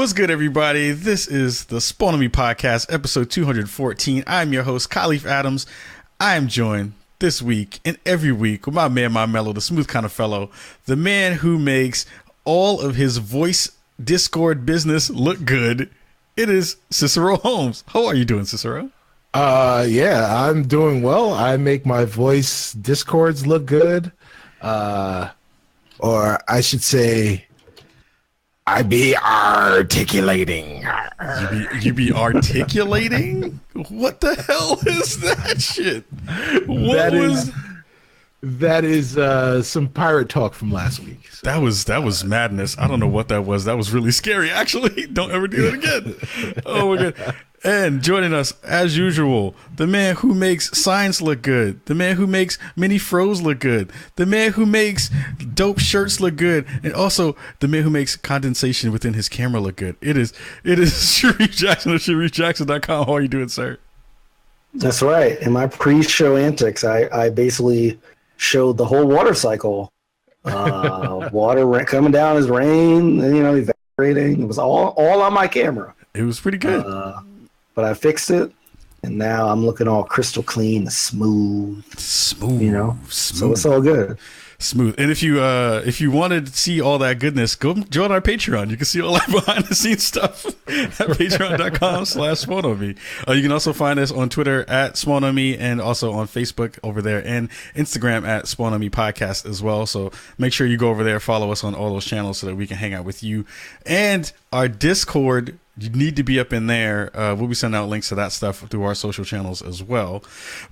What's good, everybody? This is the Spawn on Me podcast, episode 214. I'm your host, Kahlief Adams. I am joined this week and every week with my man, my mellow, the smooth kind of fellow, the man who makes all of his voice Discord business look good. It is Cicero Holmes. How are you doing, Cicero? Yeah, I'm doing well. I make my voice Discords look good. Or I should say, I be articulating. You be articulating? What the hell is that shit? That is some pirate talk from last week. So. That was madness. I don't know what that was. That was really scary, actually. Don't ever do it again. Oh my god. And joining us, as usual, the man who makes signs look good, the man who makes mini froze look good, the man who makes dope shirts look good, and also the man who makes condensation within his camera look good. It is Sharif Jackson of SharifJackson.com. How are you doing, sir? That's right. In my pre-show antics, I basically showed the whole water cycle. Water coming down as rain, evaporating. It was all on my camera. It was pretty good. But I fixed it, and now I'm looking all crystal clean, smooth. Smooth. So it's all good. Smooth. And if you wanted to see all that goodness, go join our Patreon. You can see all that behind the scenes stuff at patreon.com/SpawnOnMe. You can also find us on Twitter at SpawnOnMe and also on Facebook over there and Instagram at SpawnOnMe Podcast as well. So make sure you go over there, follow us on all those channels so that we can hang out with you. And our Discord, you need to be up in there. We'll be sending out links to that stuff through our social channels as well.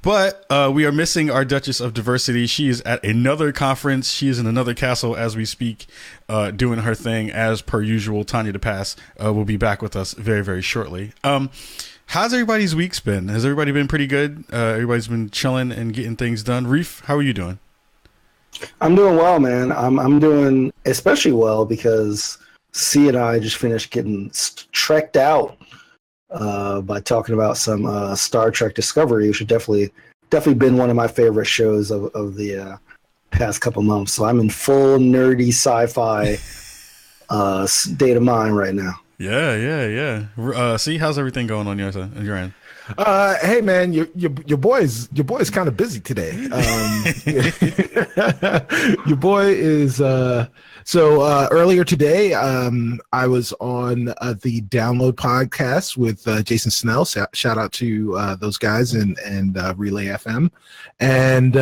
But we are missing our Duchess of Diversity. She is at another conference. She is in another castle as we speak, doing her thing as per usual. Tanya DePass will be back with us very, very shortly. How's everybody's weeks been? Has everybody been pretty good? Everybody's been chilling and getting things done. Reef, how are you doing? I'm doing well, man. I'm doing especially well because C and I just finished getting trekked out by talking about some Star Trek Discovery, which has definitely been one of my favorite shows of the past couple months. So I'm in full nerdy sci-fi state of mind right now. Yeah. See, how's everything going on your end? Hey man, your boy's kind of busy today. Your boy is so earlier today. I was on the Download podcast with Jason Snell. Shout out to those guys and Relay FM, and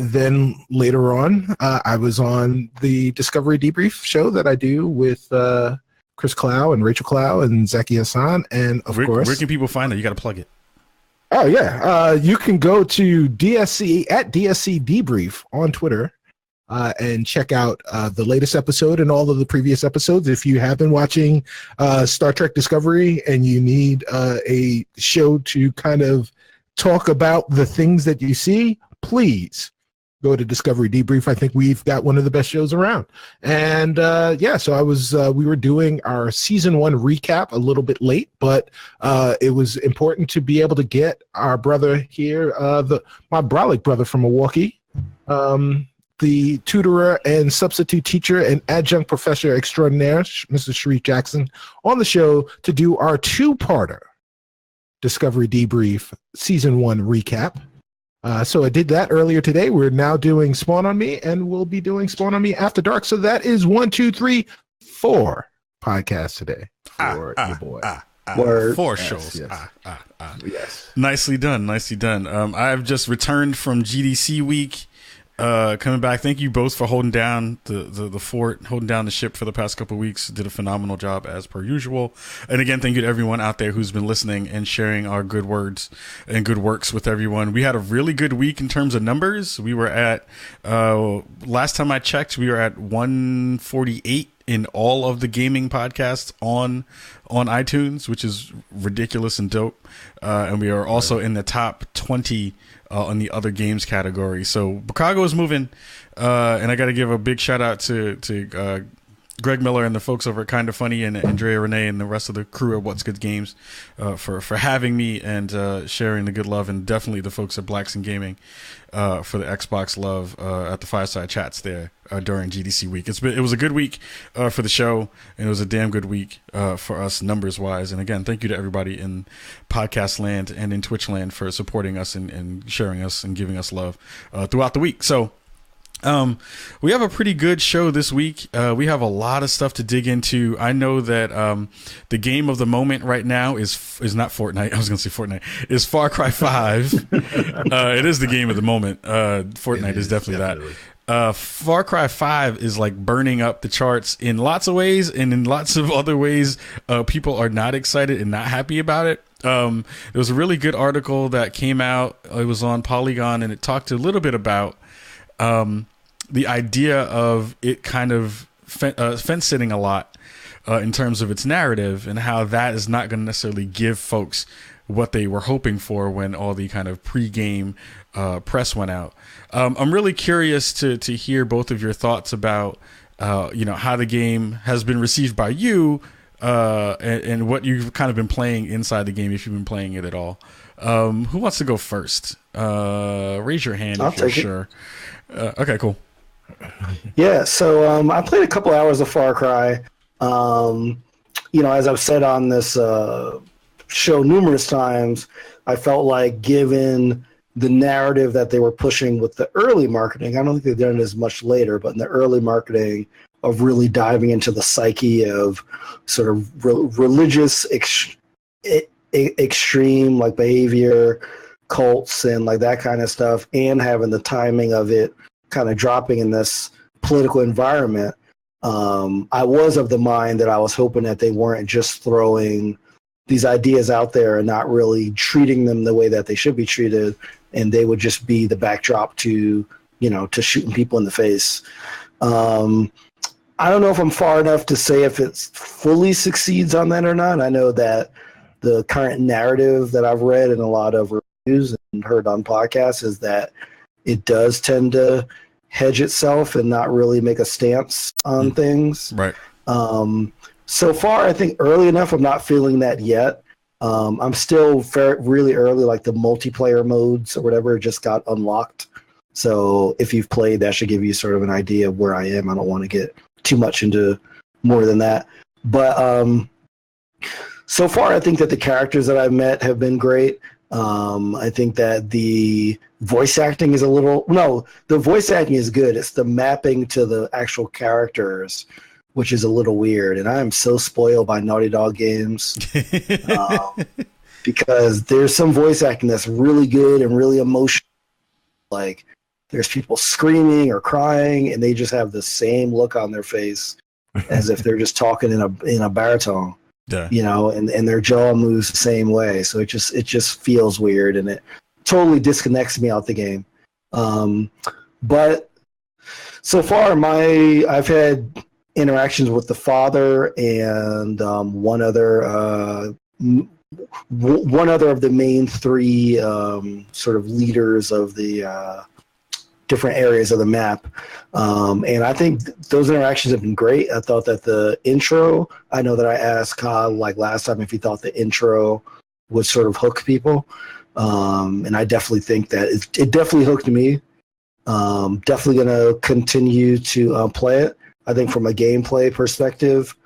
then later on, I was on the Discovery Debrief show that I do with Chris Clow and Rachel Clow and Zaki Hassan, and of course, where can people find it? You got to plug it. Oh yeah, you can go to DSC at DSC Debrief on Twitter and check out the latest episode and all of the previous episodes. If you have been watching Star Trek Discovery and you need a show to kind of talk about the things that you see, please go to Discovery Debrief. I think we've got one of the best shows around. And so we were doing our season 1 recap a little bit late, but it was important to be able to get our brother here, my Brolic brother from Milwaukee, the tutorer and substitute teacher and adjunct professor extraordinaire, Mr. Sharif Jackson, on the show to do our 2-parter Discovery Debrief season 1 recap. So I did that earlier today. We're now doing Spawn on Me, and we'll be doing Spawn on Me after dark. So that is 1, 2, 3, 4 podcasts today for your boy. Four shows. Yes. Yes. Nicely done. I've just returned from GDC week. Coming back, thank you both for holding down the fort, holding down the ship for the past couple of weeks. Did a phenomenal job as per usual. And again, thank you to everyone out there who's been listening and sharing our good words and good works with everyone. We had a really good week in terms of numbers. We were at last time I checked, we were at 148 in all of the gaming podcasts on iTunes, which is ridiculous and dope. And we are also in the top 20 on the other games category. So Chicago is moving, and I got to give a big shout out to Greg Miller and the folks over at Kinda Funny and Andrea Renee and the rest of the crew at What's Good Games for having me and sharing the good love, and definitely the folks at Blacks in Gaming for the Xbox love at the Fireside Chats there during GDC week. It was a good week for the show, and it was a damn good week for us numbers wise. And again, thank you to everybody in podcast land and in Twitch land for supporting us and sharing us and giving us love throughout the week. So we have a pretty good show this week. We have a lot of stuff to dig into. I know that the game of the moment right now is not Fortnite. I was going to say Fortnite. Is Far Cry 5. It is the game of the moment. Fortnite is definitely that. Far Cry 5 is like burning up the charts in lots of ways, and in lots of other ways people are not excited and not happy about it. There was a really good article that came out. It was on Polygon, and it talked a little bit about the idea of it kind of fence sitting a lot in terms of its narrative, and how that is not going to necessarily give folks what they were hoping for when all the kind of pre-game press went out. I'm really curious to hear both of your thoughts about how the game has been received by you and what you've kind of been playing inside the game, if you've been playing it at all. Who wants to go first? Raise your hand if you're sure. Okay, cool. Yeah, so I played a couple hours of Far Cry. As I've said on this show numerous times, I felt like given the narrative that they were pushing with the early marketing, I don't think they've done it as much later, but in the early marketing of really diving into the psyche of sort of religious extreme like behavior, cults, and like that kind of stuff, and having the timing of it kind of dropping in this political environment, I was of the mind that I was hoping that they weren't just throwing these ideas out there and not really treating them the way that they should be treated, and they would just be the backdrop to shooting people in the face. I don't know if I'm far enough to say if it fully succeeds on that or not. I know that the current narrative that I've read in a lot of reviews and heard on podcasts is that it does tend to hedge itself and not really make a stance on things. Right. So far, I think early enough, I'm not feeling that yet. I'm still really early, like the multiplayer modes or whatever just got unlocked. So if you've played, that should give you sort of an idea of where I am. I don't want to get too much into more than that. But so far, I think that the characters that I've met have been great. I think that the voice acting is the voice acting is good. It's the mapping to the actual characters, which is a little weird. And I am so spoiled by Naughty Dog games because there's some voice acting that's really good and really emotional. Like there's people screaming or crying, and they just have the same look on their face as if they're just talking in a baritone. Yeah. And their jaw moves the same way. So it just feels weird, and it totally disconnects me out the game. But so far, I've had interactions with the father and one other of the main three sort of leaders of the different areas of the map. And I think those interactions have been great. I thought that the intro, I know that I asked Kyle like last time if he thought the intro would sort of hook people. And I definitely think that it definitely hooked me. Definitely going to continue to play it. I think from a gameplay perspective,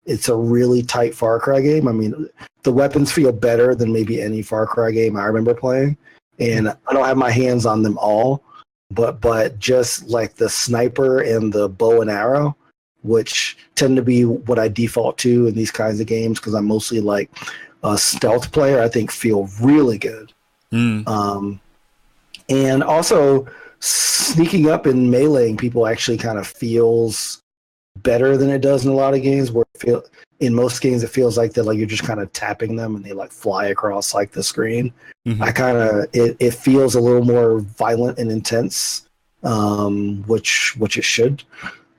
it's a really tight Far Cry game. I mean, the weapons feel better than maybe any Far Cry game I remember playing. And I don't have my hands on them all. But just like the sniper and the bow and arrow, which tend to be what I default to in these kinds of games because I'm mostly like a stealth player, I think feel really good. And also sneaking up and meleeing people actually kind of feels better than it does in a lot of games where in most games it feels like that like you're just kind of tapping them and they like fly across like the screen. It feels a little more violent and intense, which it should.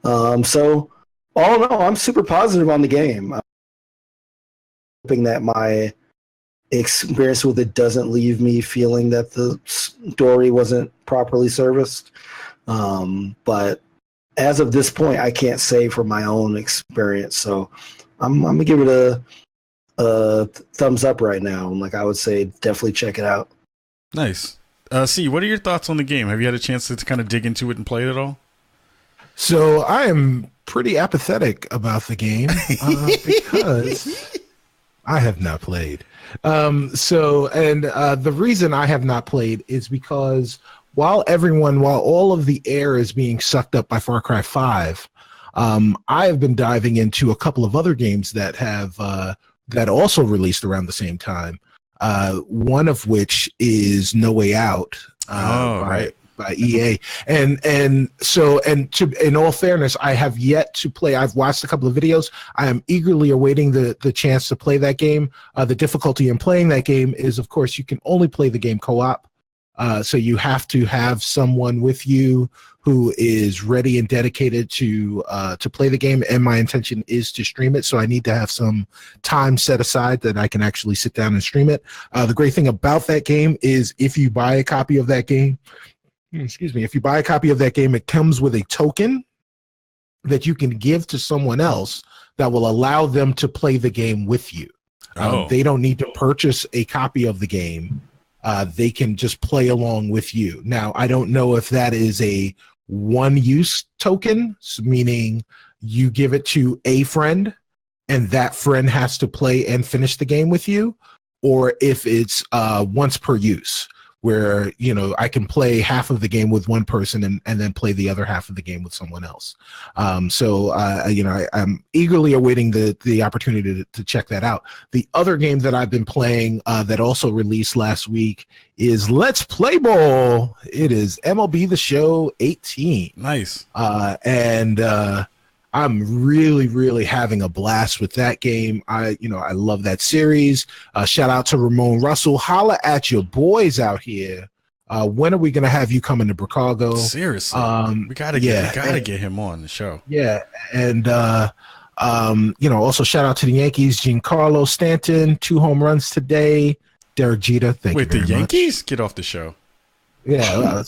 So all in all, I'm super positive on the game. I'm hoping that my experience with it doesn't leave me feeling that the story wasn't properly serviced. But as of this point, I can't say from my own experience. So I'm gonna give it a thumbs up right now. Like I would say, definitely check it out. Nice. C, what are your thoughts on the game? Have you had a chance to kind of dig into it and play it at all? So I am pretty apathetic about the game because I have not played. The reason I have not played is because while all of the air is being sucked up by Far Cry 5, I have been diving into a couple of other games that have that also released around the same time. One of which is No Way Out by EA. In all fairness, I have yet to play. I've watched a couple of videos. I am eagerly awaiting the chance to play that game. The difficulty in playing that game is, of course, you can only play the game co-op. So you have to have someone with you who is ready and dedicated to play the game. And my intention is to stream it. So I need to have some time set aside that I can actually sit down and stream it. The great thing about that game is if you buy a copy of that game, it comes with a token that you can give to someone else that will allow them to play the game with you. They don't need to purchase a copy of the game. They can just play along with you. Now, I don't know if that is a one-use token, meaning you give it to a friend and that friend has to play and finish the game with you, or if it's once per use, where, I can play half of the game with one person and then play the other half of the game with someone else. I'm eagerly awaiting the opportunity to check that out. The other game that I've been playing that also released last week is Let's Play Ball. It is MLB The Show 18. Nice. I'm really, really having a blast with that game. I love that series. Shout out to Ramon Russell. Holla at your boys out here. When are we going to have you coming to Chicago? Seriously. We gotta get him on the show. Yeah. And, also shout out to the Yankees, Giancarlo Stanton, 2 home runs today. Derek Jeter. Thank you very the Yankees? much. Get off the show. Yeah.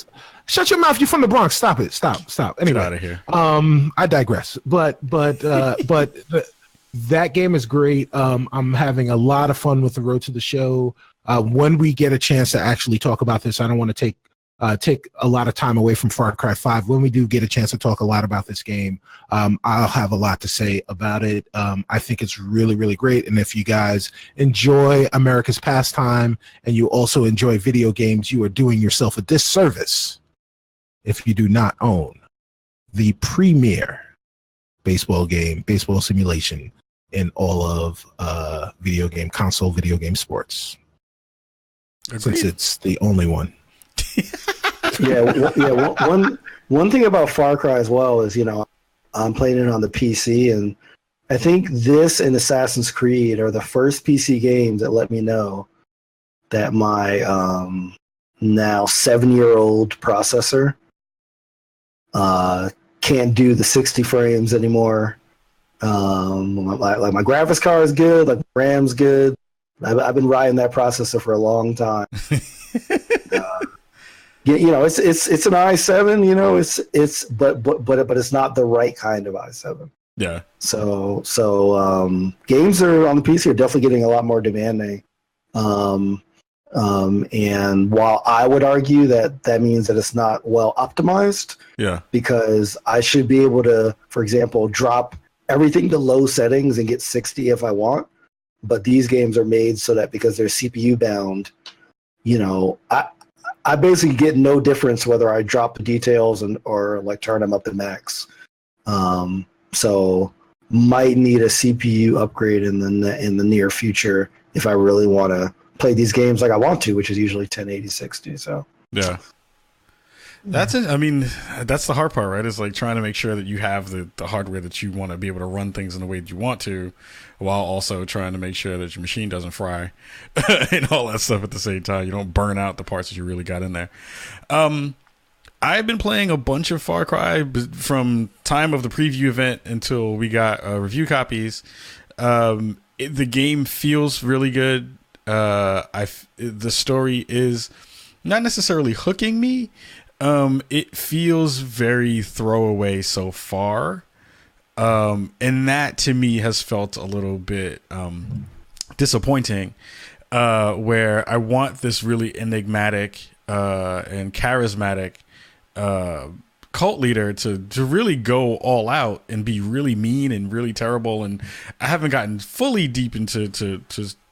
Shut your mouth. You're from the Bronx. Stop it. Stop. Anyway, get out of here. I digress. But that game is great. I'm having a lot of fun with the road to the show. When we get a chance to actually talk about this, I don't want to take a lot of time away from Far Cry 5. When we do get a chance to talk a lot about this game, I'll have a lot to say about it. I think it's really, really great. And if you guys enjoy America's pastime and you also enjoy video games, you are doing yourself a disservice if you do not own the premier baseball simulation in all of console video game sports. Agreed. Since it's the only one. One thing about Far Cry as well is, I'm playing it on the PC, and I think this and Assassin's Creed are the first PC games that let me know that my now 7-year-old processor can't do the 60 frames anymore. My graphics card is good, like RAM's good. I've been riding that processor for a long time. It's an i7. But it's not the right kind of i7. Yeah. So games are on the PC are definitely getting a lot more demanding. And while I would argue that means that it's not well optimized, because I should be able to, for example, drop everything to low settings and get 60 if I want. But these games are made so that because they're CPU bound, I basically get no difference whether I drop the details or like turn them up to max. So might need a CPU upgrade in the near future if I really want to play these games like I want to, which is usually 1080 60. So yeah. That's it. I mean, that's the hard part, right? Is like trying to make sure that you have the hardware that you want to be able to run things in the way that you want to, while also trying to make sure that your machine doesn't fry and all that stuff at the same time. You don't burn out the parts that you really got in there. I've been playing a bunch of Far Cry from time of the preview event until we got review copies. The game feels really good. The story is not necessarily hooking me. It feels very throwaway so far. And that to me has felt a little bit disappointing, where I want this really enigmatic and charismatic cult leader to really go all out and be really mean and really terrible. And I haven't gotten fully deep into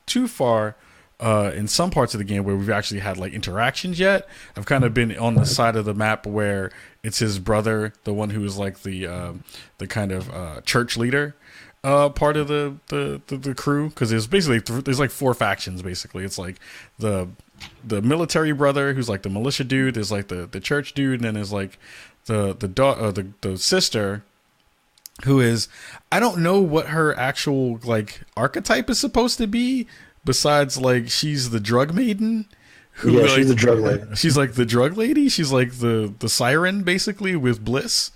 too far in some parts of the game where we've actually had like interactions yet. I've kind of been on the side of the map where it's his brother, the one who is like the kind of church leader part of the crew, because there's basically there's like 4 factions basically. It's like the military brother who's like the militia dude, there's like the church dude, and then there's like the sister who is, I don't know what her actual like archetype is supposed to be, besides like she's the drug maiden. Yeah, she's the drug lady. She's like the drug lady. She's like the siren basically with Bliss.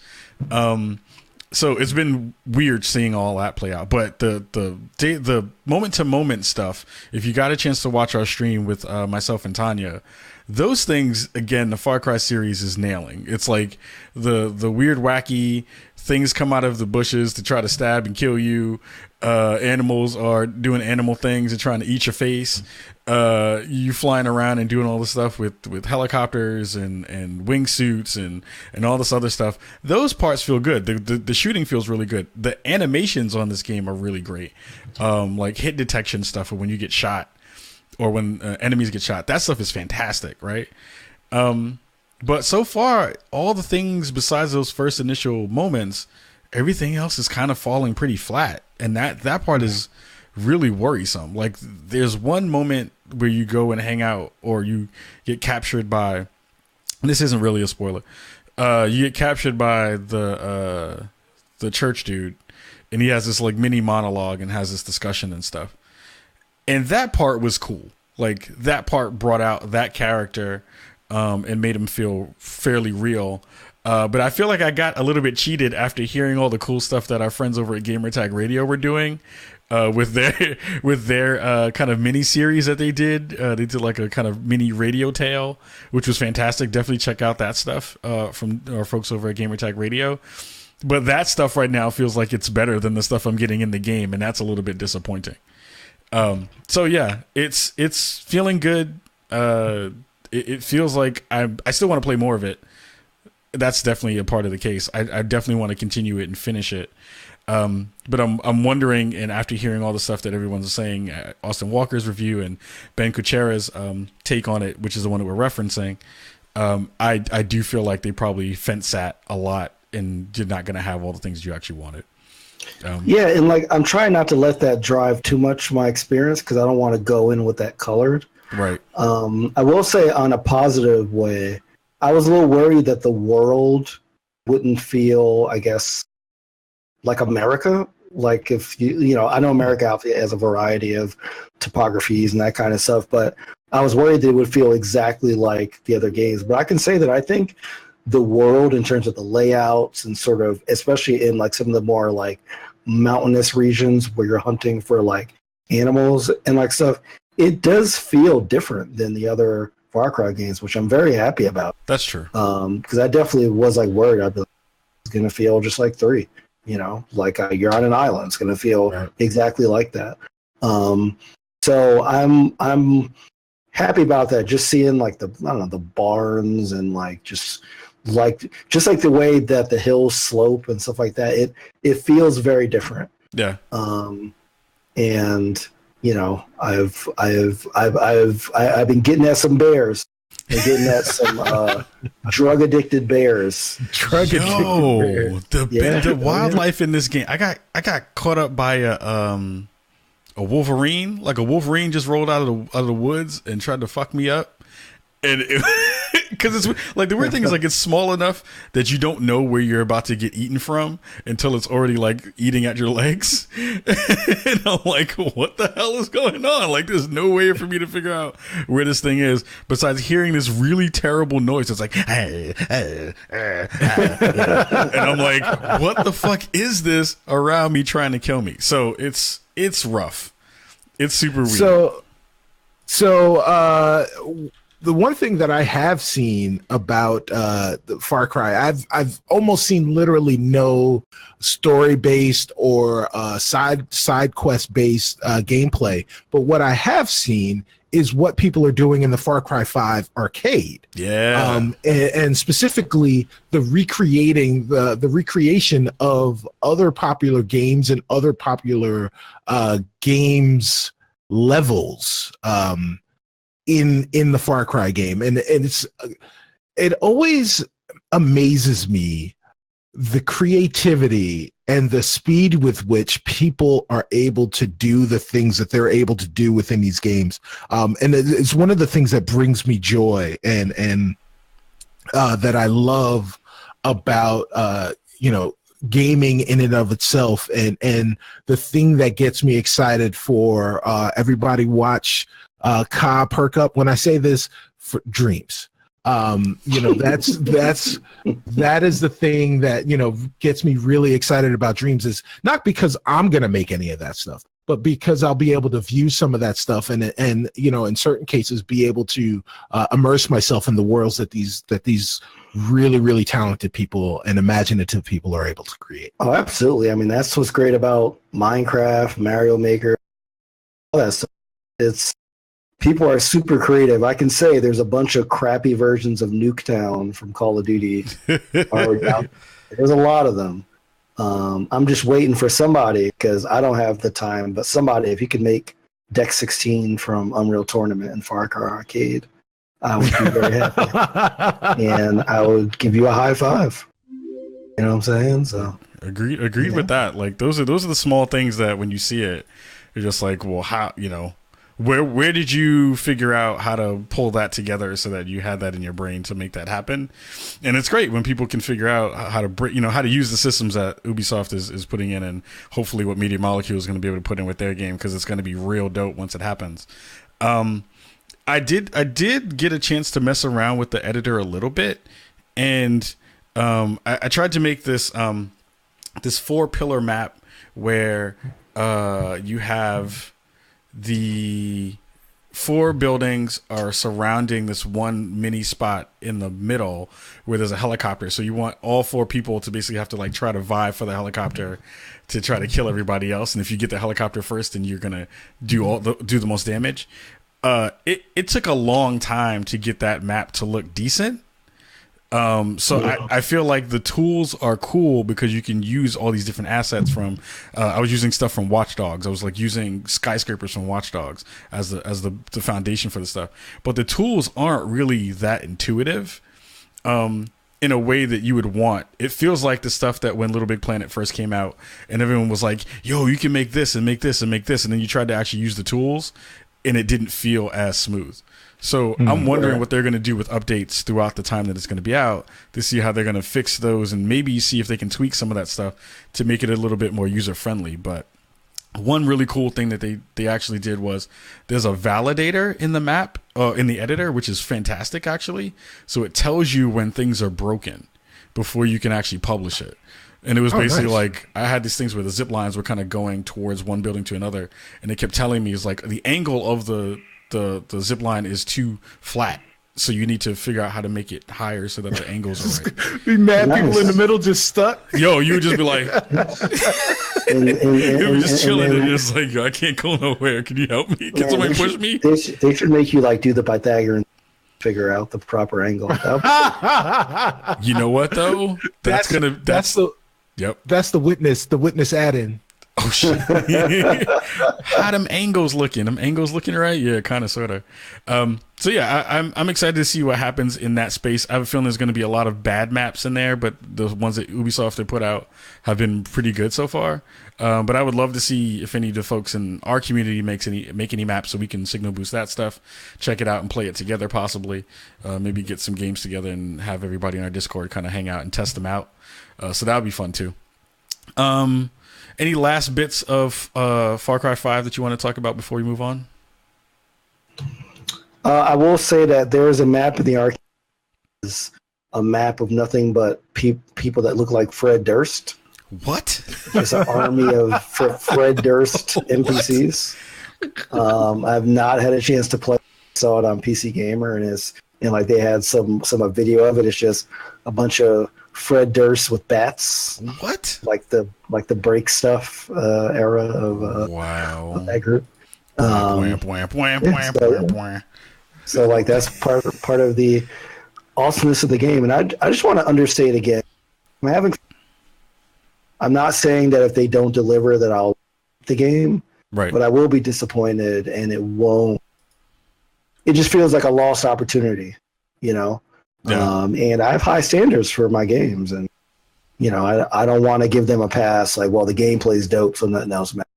So it's been weird seeing all that play out. But the moment to moment stuff, if you got a chance to watch our stream with myself and Tanya, those things, again, the Far Cry series is nailing. It's like the weird, wacky things come out of the bushes to try to stab and kill you. Animals are doing animal things and trying to eat your face. You flying around and doing all this stuff with helicopters and wingsuits and all this other stuff. Those parts feel good. The shooting feels really good. The animations on this game are really great. Like hit detection stuff when you get shot or when enemies get shot. That stuff is fantastic, right? But so far, all the things besides those first initial moments, everything else is kind of falling pretty flat. And that part is really worrisome. Like there's one moment where you go and hang out or you get captured by, this isn't really a spoiler. You get captured by the church dude, and he has this like mini monologue and has this discussion and stuff. And that part was cool. Like that part brought out that character and made him feel fairly real. But I feel like I got a little bit cheated after hearing all the cool stuff that our friends over at Gamertag Radio were doing with their kind of mini series that they did. They did like a kind of mini radio tale, which was fantastic. Definitely check out that stuff from our folks over at Gamertag Radio. But that stuff right now feels like it's better than the stuff I'm getting in the game, and that's a little bit disappointing. So yeah, it's feeling good. It feels like I still want to play more of it. That's definitely a part of the case. I definitely want to continue it and finish it. But I'm wondering, and after hearing all the stuff that everyone's saying, Austin Walker's review and Ben Kuchera's take on it, which is the one that we're referencing, I do feel like they probably fence-sat a lot and you're not going to have all the things you actually wanted. Yeah, and like I'm trying not to let that drive too much my experience because I don't want to go in with that colored. Right. I will say on a positive way, I was a little worried that the world wouldn't feel, I guess, like America. Like if you know, I know America has a variety of topographies and that kind of stuff, but I was worried that it would feel exactly like the other games. But I can say that I think the world in terms of the layouts and sort of, especially in like some of the more like mountainous regions where you're hunting for like animals and like stuff, it does feel different than the other Far Cry games, which I'm very happy about. That's true. Because I definitely was like worried I'd be like, it's going to feel just like 3, you know, like you're on an island. It's going to feel exactly like that. So I'm happy about that. Just seeing like the barns and like just like the way that the hills slope and stuff like that. It feels very different. Yeah. And you know, I've been getting at some bears. And getting at some drug addicted bears. The wildlife in this game. I got caught up by a wolverine. Like a wolverine just rolled out of the woods and tried to fuck me up. And because it's like the weird thing is like it's small enough that you don't know where you're about to get eaten from until it's already like eating at your legs. And I'm like, what the hell is going on? Like there's no way for me to figure out where this thing is besides hearing this really terrible noise. It's like, hey. And I'm like, what the fuck is this around me trying to kill me? So it's rough. It's super weird. So the one thing that I have seen about the Far Cry, I've almost seen literally no story based or side quest based gameplay. But what I have seen is what people are doing in the Far Cry 5 arcade. Yeah. And specifically the recreation of other popular games and other popular games levels in the Far Cry game. And it always amazes me the creativity and the speed with which people are able to do the things that they're able to do within these games. And it's one of the things that brings me joy and that I love about, gaming in and of itself. And the thing that gets me excited for everybody watch Ka perk up. When I say this, for Dreams. That is the thing that gets me really excited about Dreams, is not because I'm gonna make any of that stuff, but because I'll be able to view some of that stuff and in certain cases be able to immerse myself in the worlds that these really, really talented people and imaginative people are able to create. Oh, absolutely. I mean, that's what's great about Minecraft, Mario Maker, all that stuff. It's people are super creative. I can say there's a bunch of crappy versions of Nuketown from Call of Duty already out. There's a lot of them. I'm just waiting for somebody, because I don't have the time, but somebody, if you could make Deck 16 from Unreal Tournament and Far Cry Arcade, I would be very happy. And I would give you a high five. You know what I'm saying? So agreed with that. Like those are the small things that when you see it, you're just like, well, how, where did you figure out how to pull that together so that you had that in your brain to make that happen? And it's great when people can figure out how to how to use the systems that Ubisoft is putting in, and hopefully what Media Molecule is going to be able to put in with their game, because it's going to be real dope once it happens. I did get a chance to mess around with the editor a little bit, and I tried to make this 4-pillar map where you have the 4 buildings are surrounding this one mini spot in the middle where there's a helicopter. So you want all 4 people to basically have to try to vie for the helicopter to try to kill everybody else. And if you get the helicopter first, then you're gonna do the most damage. It took a long time to get that map to look decent. I feel like the tools are cool because you can use all these different assets from, I was using stuff from Watch Dogs. I was using skyscrapers from Watch Dogs as the foundation for the stuff, but the tools aren't really that intuitive, in a way that you would want. It feels like the stuff that when Little Big Planet first came out and everyone was like, yo, you can make this and make this and make this. And then you tried to actually use the tools and it didn't feel as smooth. So I'm wondering what they're going to do with updates throughout the time that it's going to be out, to see how they're going to fix those and maybe see if they can tweak some of that stuff to make it a little bit more user friendly. But one really cool thing that they actually did was there's a validator in the map, in the editor, which is fantastic actually. So it tells you when things are broken before you can actually publish it. And it was basically like, I had these things where the zip lines were kind of going towards one building to another, and it kept telling me, it's like the angle of the zip line is too flat, so you need to figure out how to make it higher so that the angles are right. Be mad people in the middle just stuck. Yo, you would just be like, you were just chilling and just like, I can't go nowhere. Can you help me? Can somebody push me? They should make you do the Pythagorean, figure out the proper angle. You know what though? That's the witness add-in. Oh shit! How them angles looking? Them angles looking right? Yeah, kind of, sort of. So yeah, I'm excited to see what happens in that space. I have a feeling there's going to be a lot of bad maps in there, but the ones that Ubisoft have put out have been pretty good so far. But I would love to see if any of the folks in our community make any maps so we can signal boost that stuff, check it out, and play it together. Possibly, maybe get some games together and have everybody in our Discord kind of hang out and test them out. So that would be fun too. Any last bits of Far Cry 5 that you want to talk about before we move on? I will say that there is a map in the arcade. Is a map of nothing but people that look like Fred Durst. What? It's an army of Fred Durst NPCs. I've not had a chance to play, saw it on PC Gamer, and like they had some video of it. It's just a bunch of Fred Durst with bats. What? Like the break stuff era of wow, of that group. So like that's part of the awesomeness of the game, and I just want to understate again. I'm not saying that if they don't deliver that I'll the game, right? But I will be disappointed, and it won't. It just feels like a lost opportunity, you know. Yeah. And I have high standards for my games, and you know, I don't want to give them a pass. Like, well, the gameplay is dope, so nothing else matters.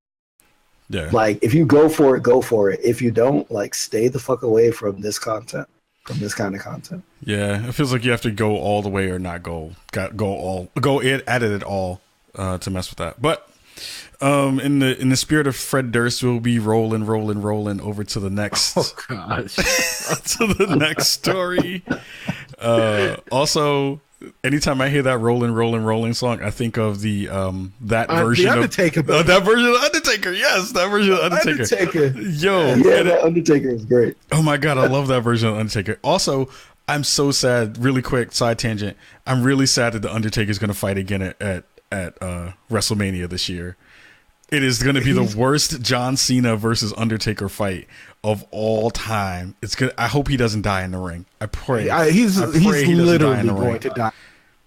Yeah. Like, if you go for it, go for it. If you don't, like, stay the fuck away from this content, from this kind of content. Yeah, it feels like you have to go all the way or not go at it at all to mess with that. But in the spirit of Fred Durst, we'll be rolling over to the next. Oh gosh, to the next story. Also, anytime I hear that rolling song, I think of the that version the Undertaker, of that version of Undertaker. Yes, that version of Undertaker. Yo, yeah, that Undertaker is great. Oh my god, I love that version of Undertaker. Also, I'm so sad. Really quick side tangent. I'm really sad that the Undertaker is going to fight again at WrestleMania this year. It is going to be the worst John Cena versus Undertaker fight of all time. It's good. I hope he doesn't die in the ring. I pray. He's literally going to die.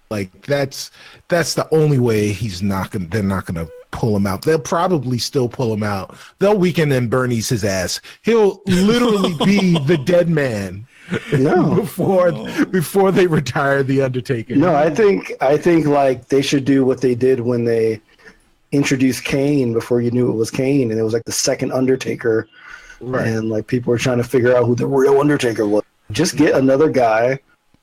Like that's the only way they're not gonna pull him out. They'll probably still pull him out. They'll weaken and Bernie's his ass. He'll literally be the dead man. No. Before they retire the Undertaker. No, I think like they should do what they did when they introduced Kane before you knew it was Kane, and it was like the second Undertaker, right. And like people were trying to figure out who the real Undertaker was. Just get another guy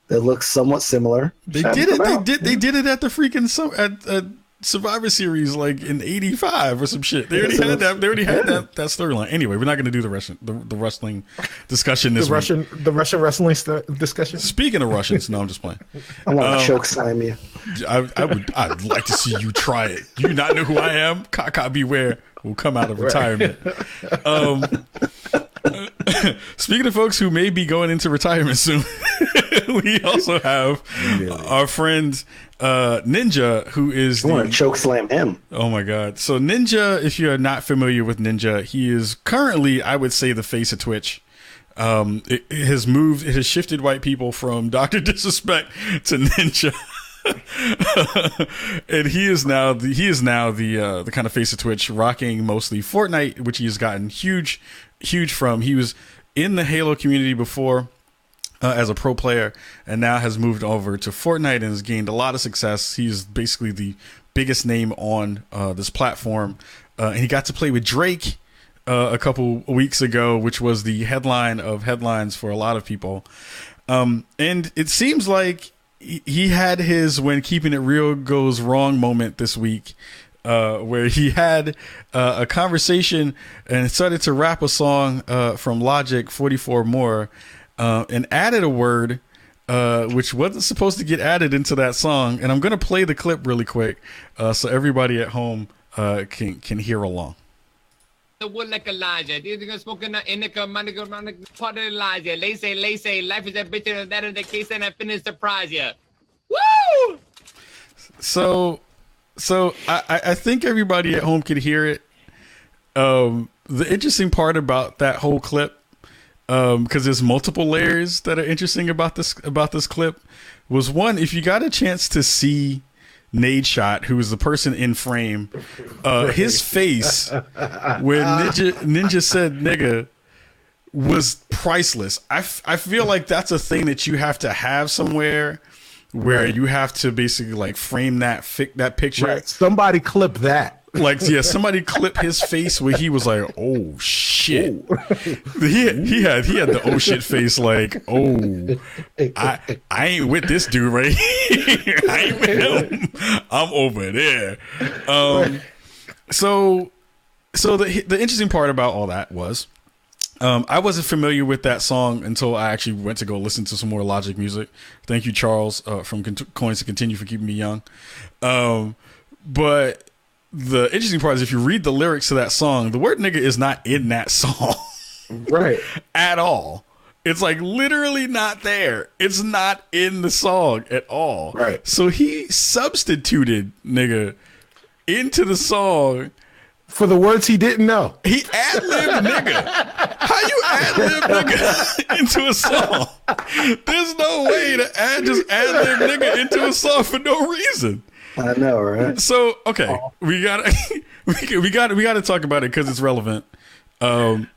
that looks somewhat similar. They did it. They did it at the freaking at Survivor Series, like in '85 or some shit. They already had that. They already had that storyline. Anyway, we're not going to do the wrestling discussion this week. The Russian wrestling discussion. Speaking of Russians, no, I'm just playing. I want to choke slam you. I'd like to see you try it. Do you not know who I am? Kaka beware will come out of retirement. Speaking of folks who may be going into retirement soon, we also have our friend Ninja, who is. I want to choke slam him. Oh my god! So Ninja, if you are not familiar with Ninja, he is currently, I would say, the face of Twitch. It has shifted white people from Dr. Disrespect to Ninja. And he is now the kind of face of Twitch, rocking mostly Fortnite, which he has gotten huge from. He was in the Halo community before as a pro player, and now has moved over to Fortnite and has gained a lot of success. He's basically the biggest name on this platform, and he got to play with Drake a couple weeks ago, which was the headline of headlines for a lot of people. And it seems like he had his when keeping it real goes wrong moment this week, where he had a conversation and started to rap a song from Logic 44 More, and added a word which wasn't supposed to get added into that song. And I'm going to play the clip really quick so everybody at home can hear along. The wood like Elijah. These are smoking the indica, part of Elijah. They say, life is a bitch, and that is the case, and I finish surprise ya. Woo! So I think everybody at home can hear it. The interesting part about that whole clip, because there's multiple layers that are interesting about this clip, was one, if you got a chance to see Nade Shot, who is the person in frame, his face when Ninja said nigga was priceless. I feel like that's a thing that you have to have somewhere where you have to basically like frame that picture. Right. Somebody clip that. Like, yeah, somebody clip his face where he was like, "Oh shit!" He had the oh shit face, like, "Oh, I ain't with this dude right here. I ain't with him. I'm over there." So the interesting part about all that was, I wasn't familiar with that song until I actually went to go listen to some more Logic music. Thank you, Charles, from Coins to Continue, for keeping me young. But the interesting part is, if you read the lyrics to that song, the word nigga is not in that song. Right. At all. It's like literally not there. It's not in the song at all. Right. So he substituted nigga into the song for the words he didn't know. He ad-libbed nigga. How you ad-lib nigga into a song? There's no way to just ad-lib nigga into a song for no reason. I know, right? So okay, we gotta talk about it because it's relevant. And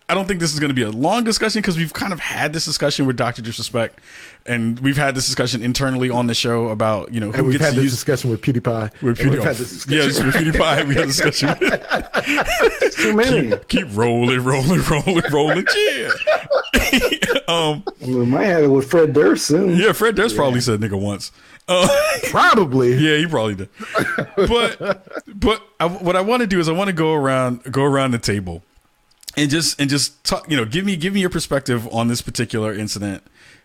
I don't think this is going to be a long discussion because we've kind of had this discussion with Dr. Disrespect, and we've had this discussion internally on the show about who and we've gets had to this use discussion with PewDiePie. With PewDiePie, yes, with PewDiePie, we had a discussion. Too many. Keep rolling, yeah. We might have it with Fred Durst soon. Yeah, Fred Durst probably said nigga once. Probably. Yeah, he probably did. But what I want to do is I want to go around the table and just talk. Give me your perspective on this particular incident.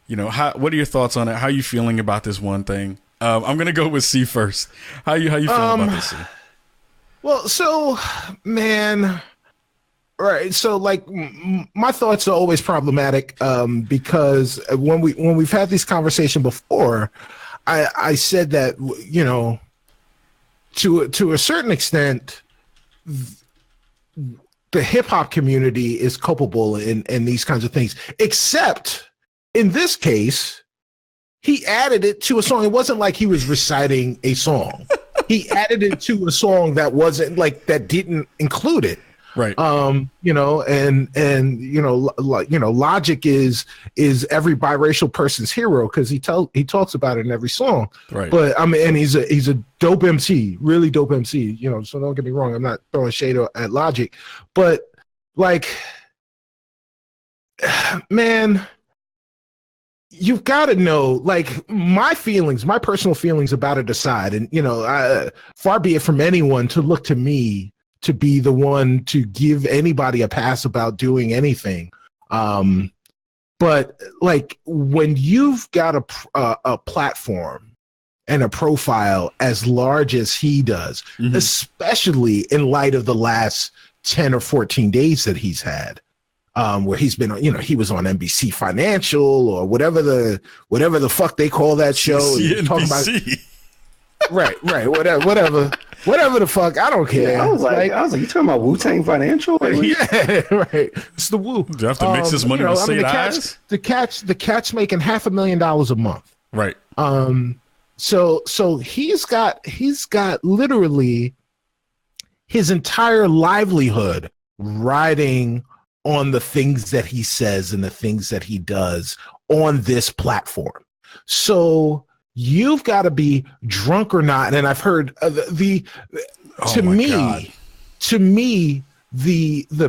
What are your thoughts on it? How are you feeling about this one thing? I'm gonna go with C first. How you feeling about this, C? Well, so man, right. So like, my thoughts are always problematic because when we've had this conversation before, I said that to a certain extent, the hip hop community is culpable in these kinds of things, except in this case, he added it to a song. It wasn't like he was reciting a song. He added it to a song that wasn't that didn't include it. Right. Logic is every biracial person's hero because he talks about it in every song. Right. But I mean, and he's a dope MC, really dope MC. So don't get me wrong, I'm not throwing shade at Logic, but man, you've got to know, my personal feelings about it aside, and far be it from anyone to look to me to be the one to give anybody a pass about doing anything. But when you've got a platform and a profile as large as he does, mm-hmm. especially in light of the last 10 or 14 days that he's had, where he's been, he was on NBC Financial or whatever the fuck they call that show. Talking about, right, whatever the fuck, I don't care. Yeah, I was like, you talking about Wu-Tang Financial? Yeah, right. It's the Wu. Do you have to mix this money with St. Ives? The cat's making $500,000 a month. Right. So he's got literally his entire livelihood riding on the things that he says and the things that he does on this platform. So you've got to be drunk or not. And I've heard the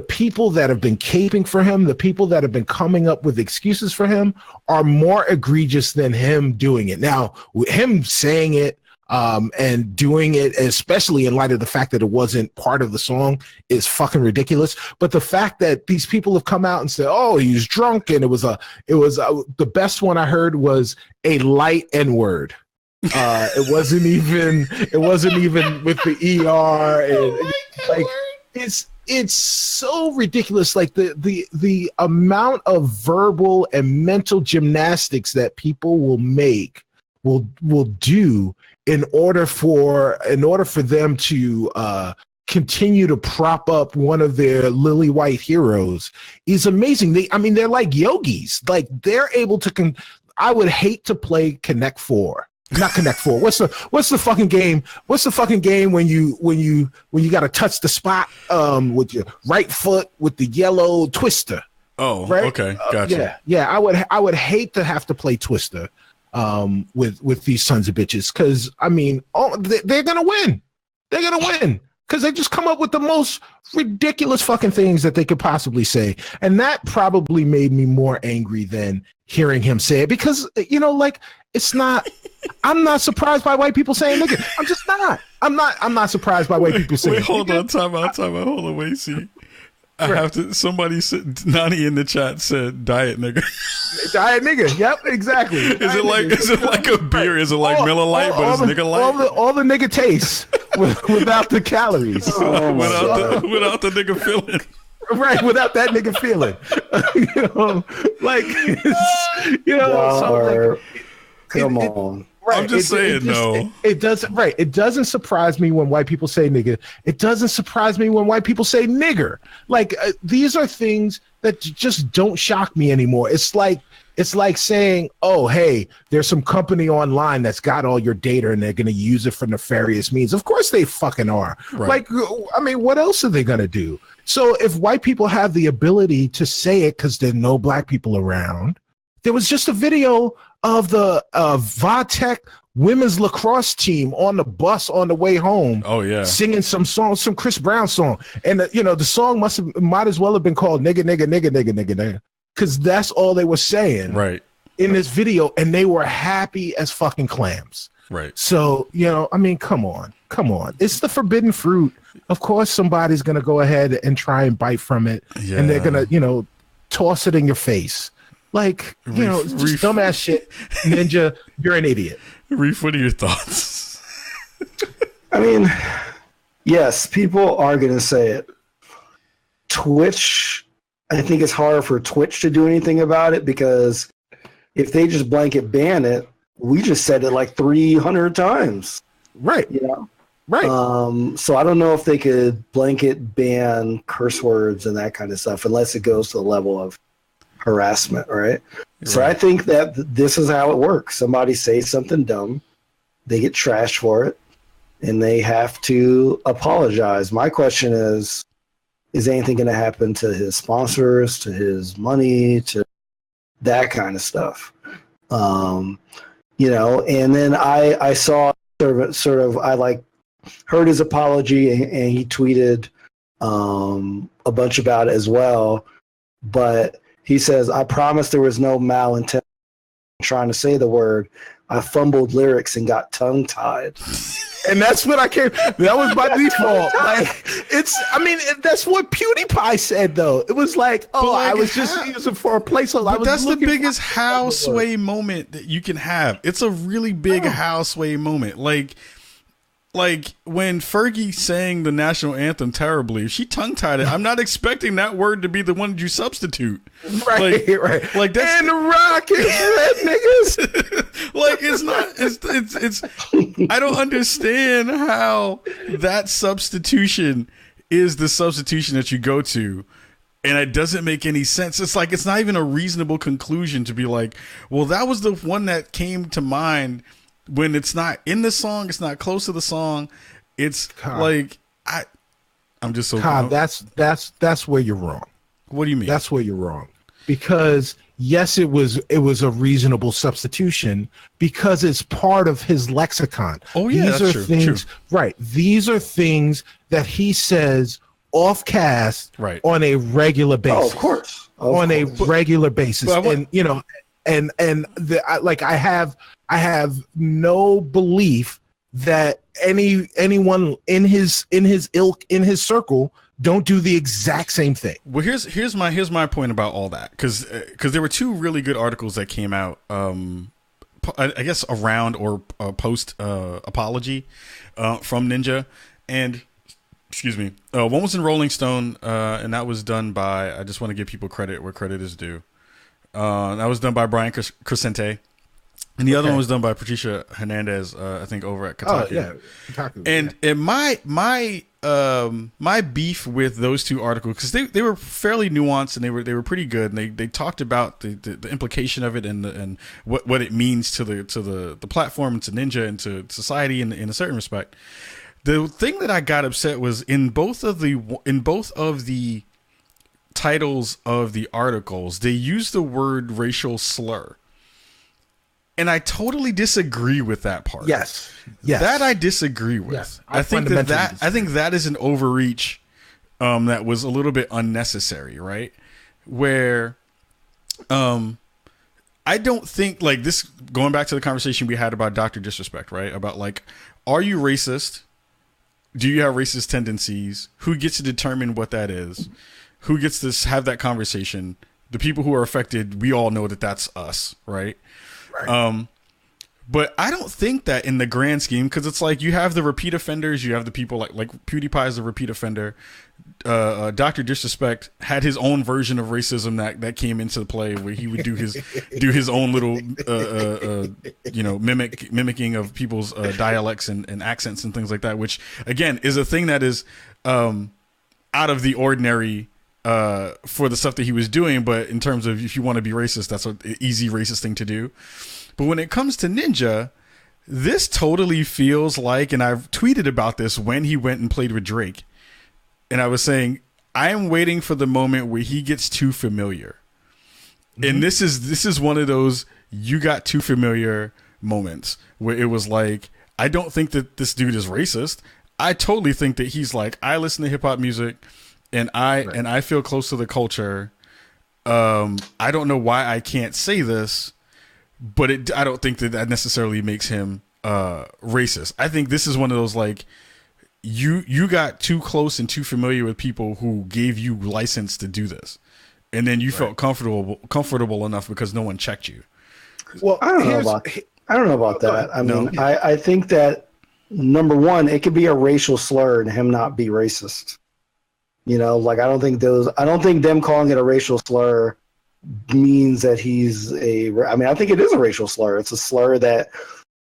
people that have been caping for him, the people that have been coming up with excuses for him are more egregious than him doing it. Now, him saying it and doing it, especially in light of the fact that it wasn't part of the song, is fucking ridiculous. But the fact that these people have come out and said, "Oh, he was drunk," and it was the best one I heard was a light N-word. It wasn't even with the ER, and it's so ridiculous. The amount of verbal and mental gymnastics that people will do in order for them to continue to prop up one of their lily white heroes is amazing. They're like yogis. They're able to I would hate to play Connect Four. Not Connect Four. What's the fucking game? What's the fucking game when you got to touch the spot with your right foot with the yellow Twister? Oh, right? Okay, gotcha. Yeah. I would hate to have to play Twister with these sons of bitches, because they're gonna win. They're gonna win because they just come up with the most ridiculous fucking things that they could possibly say, and that probably made me more angry than hearing him say it, because it's not. I'm not surprised by white people saying nigga. I'm just not. I'm not surprised by white people saying. Wait, hold on, time out. Hold on, wait, see. I have to. Somebody said, Nani in the chat said, "Diet nigga." Diet nigga. Yep, exactly. Is it like a beer? Is it like Miller Lite, but it's nigga light? All the nigga tastes without the calories. Without the nigga feeling. right, without that nigga feeling. You know, like, you know, so like, come on. Right. I'm just saying, no. It doesn't. Right. It doesn't surprise me when white people say nigga. It doesn't surprise me when white people say nigger. Like these are things that just don't shock me anymore. It's like saying, oh, hey, there's some company online that's got all your data and they're going to use it for nefarious means. Of course they fucking are. Right. Like, I mean, what else are they going to do? So if white people have the ability to say it because there are no black people around, there was just a video of the Vatech women's lacrosse team on the bus on the way home. Oh yeah, singing some song, some Chris Brown song, and you know the song might as well have been called "Nigga Nigga Nigga Nigga Nigga Nigga," because that's all they were saying right in this video, and they were happy as fucking clams. Right. So you know, I mean, come on, it's the forbidden fruit. Of course, somebody's gonna go ahead and try and bite from it, and they're gonna toss it in your face. Like, you know, just dumbass shit. Ninja, you're an idiot. Reef, what are your thoughts? I mean, yes, people are going to say it. Twitch, I think it's hard for Twitch to do anything about it because if they just blanket ban it, we just said it like 300 times. Right. You know? Right. So I don't know if they could blanket ban curse words and that kind of stuff unless it goes to the level of harassment, right? So I think that this is how it works. Somebody says something dumb, they get trashed for it, and they have to apologize. My question is anything going to happen to his sponsors, to his money, to that kind of stuff? You know, and then I saw sort of I like heard his apology, and he tweeted a bunch about it as well, but he says, I promise there was no malintent trying to say the word. I fumbled lyrics and got tongue-tied. And that's what that was my default. Like, that's what PewDiePie said, though. It was like, I was just using for a placeholder. But that's the biggest how sway moment that you can have. It's a really big how sway moment. Like when Fergie sang the national anthem terribly, she tongue-tied it. I'm not expecting that word to be the one you substitute. Right, right. Like that's and the rock is red, niggas. Like it's not. It's. I don't understand how that substitution is the substitution that you go to, and it doesn't make any sense. It's like it's not even a reasonable conclusion to be like, well, that was the one that came to mind. When it's not in the song, it's not close to the song. It's like I'm just so. That's where you're wrong. What do you mean? That's where you're wrong. Because yes, it was a reasonable substitution because it's part of his lexicon. Oh yeah, these are things, right? These are things that he says off cast, right, on a regular basis. Oh, of course, a regular basis, and you know, I have no belief that anyone in his ilk, in his circle, don't do the exact same thing. Well, here's my point about all that, because there were two really good articles that came out, I guess around or post apology from Ninja, and excuse me, one was in Rolling Stone, and that was done by, I just want to give people credit where credit is due. That was done by Brian Crescente. And the other one was done by Patricia Hernandez, I think, over at Kotaku. Oh yeah, Kotaku. And my beef with those two articles, because they were fairly nuanced and they were pretty good, and they talked about the implication of it and what it means to the platform and to Ninja and to society in a certain respect. The thing that I got upset was in both of the titles of the articles, they used the word racial slur. And I totally disagree with that part. Yes. That I disagree with. Yes. I think that is an overreach that was a little bit unnecessary, right? Where I don't think, like, this, going back to the conversation we had about Dr. Disrespect, right? About, like, are you racist? Do you have racist tendencies? Who gets to determine what that is? Who gets to have that conversation? The people who are affected, we all know that that's us, right? But I don't think that in the grand scheme, because it's like you have the repeat offenders, you have the people like PewDiePie is a repeat offender. Dr. Disrespect had his own version of racism that came into play, where he would do his own little mimicking of people's dialects and accents and things like that, which again is a thing that is out of the ordinary for the stuff that he was doing. But in terms of if you want to be racist, that's an easy racist thing to do. But when it comes to Ninja, this totally feels like, and I've tweeted about this when he went and played with Drake, and I was saying, I am waiting for the moment where he gets too familiar. Mm-hmm. And this is one of those you got too familiar moments where it was like, I don't think that this dude is racist. I totally think that he's like, I listen to hip hop music and I feel close to the culture. I don't know why I can't say this, but I don't think that necessarily makes him racist. I think this is one of those like you got too close and too familiar with people who gave you license to do this, and then you felt comfortable enough because no one checked you. Well, I don't know about that. I mean, I think that number one, it could be a racial slur and him not be racist. You know, like I don't think them calling it a racial slur means that he's I mean, I think it is a racial slur. It's a slur that,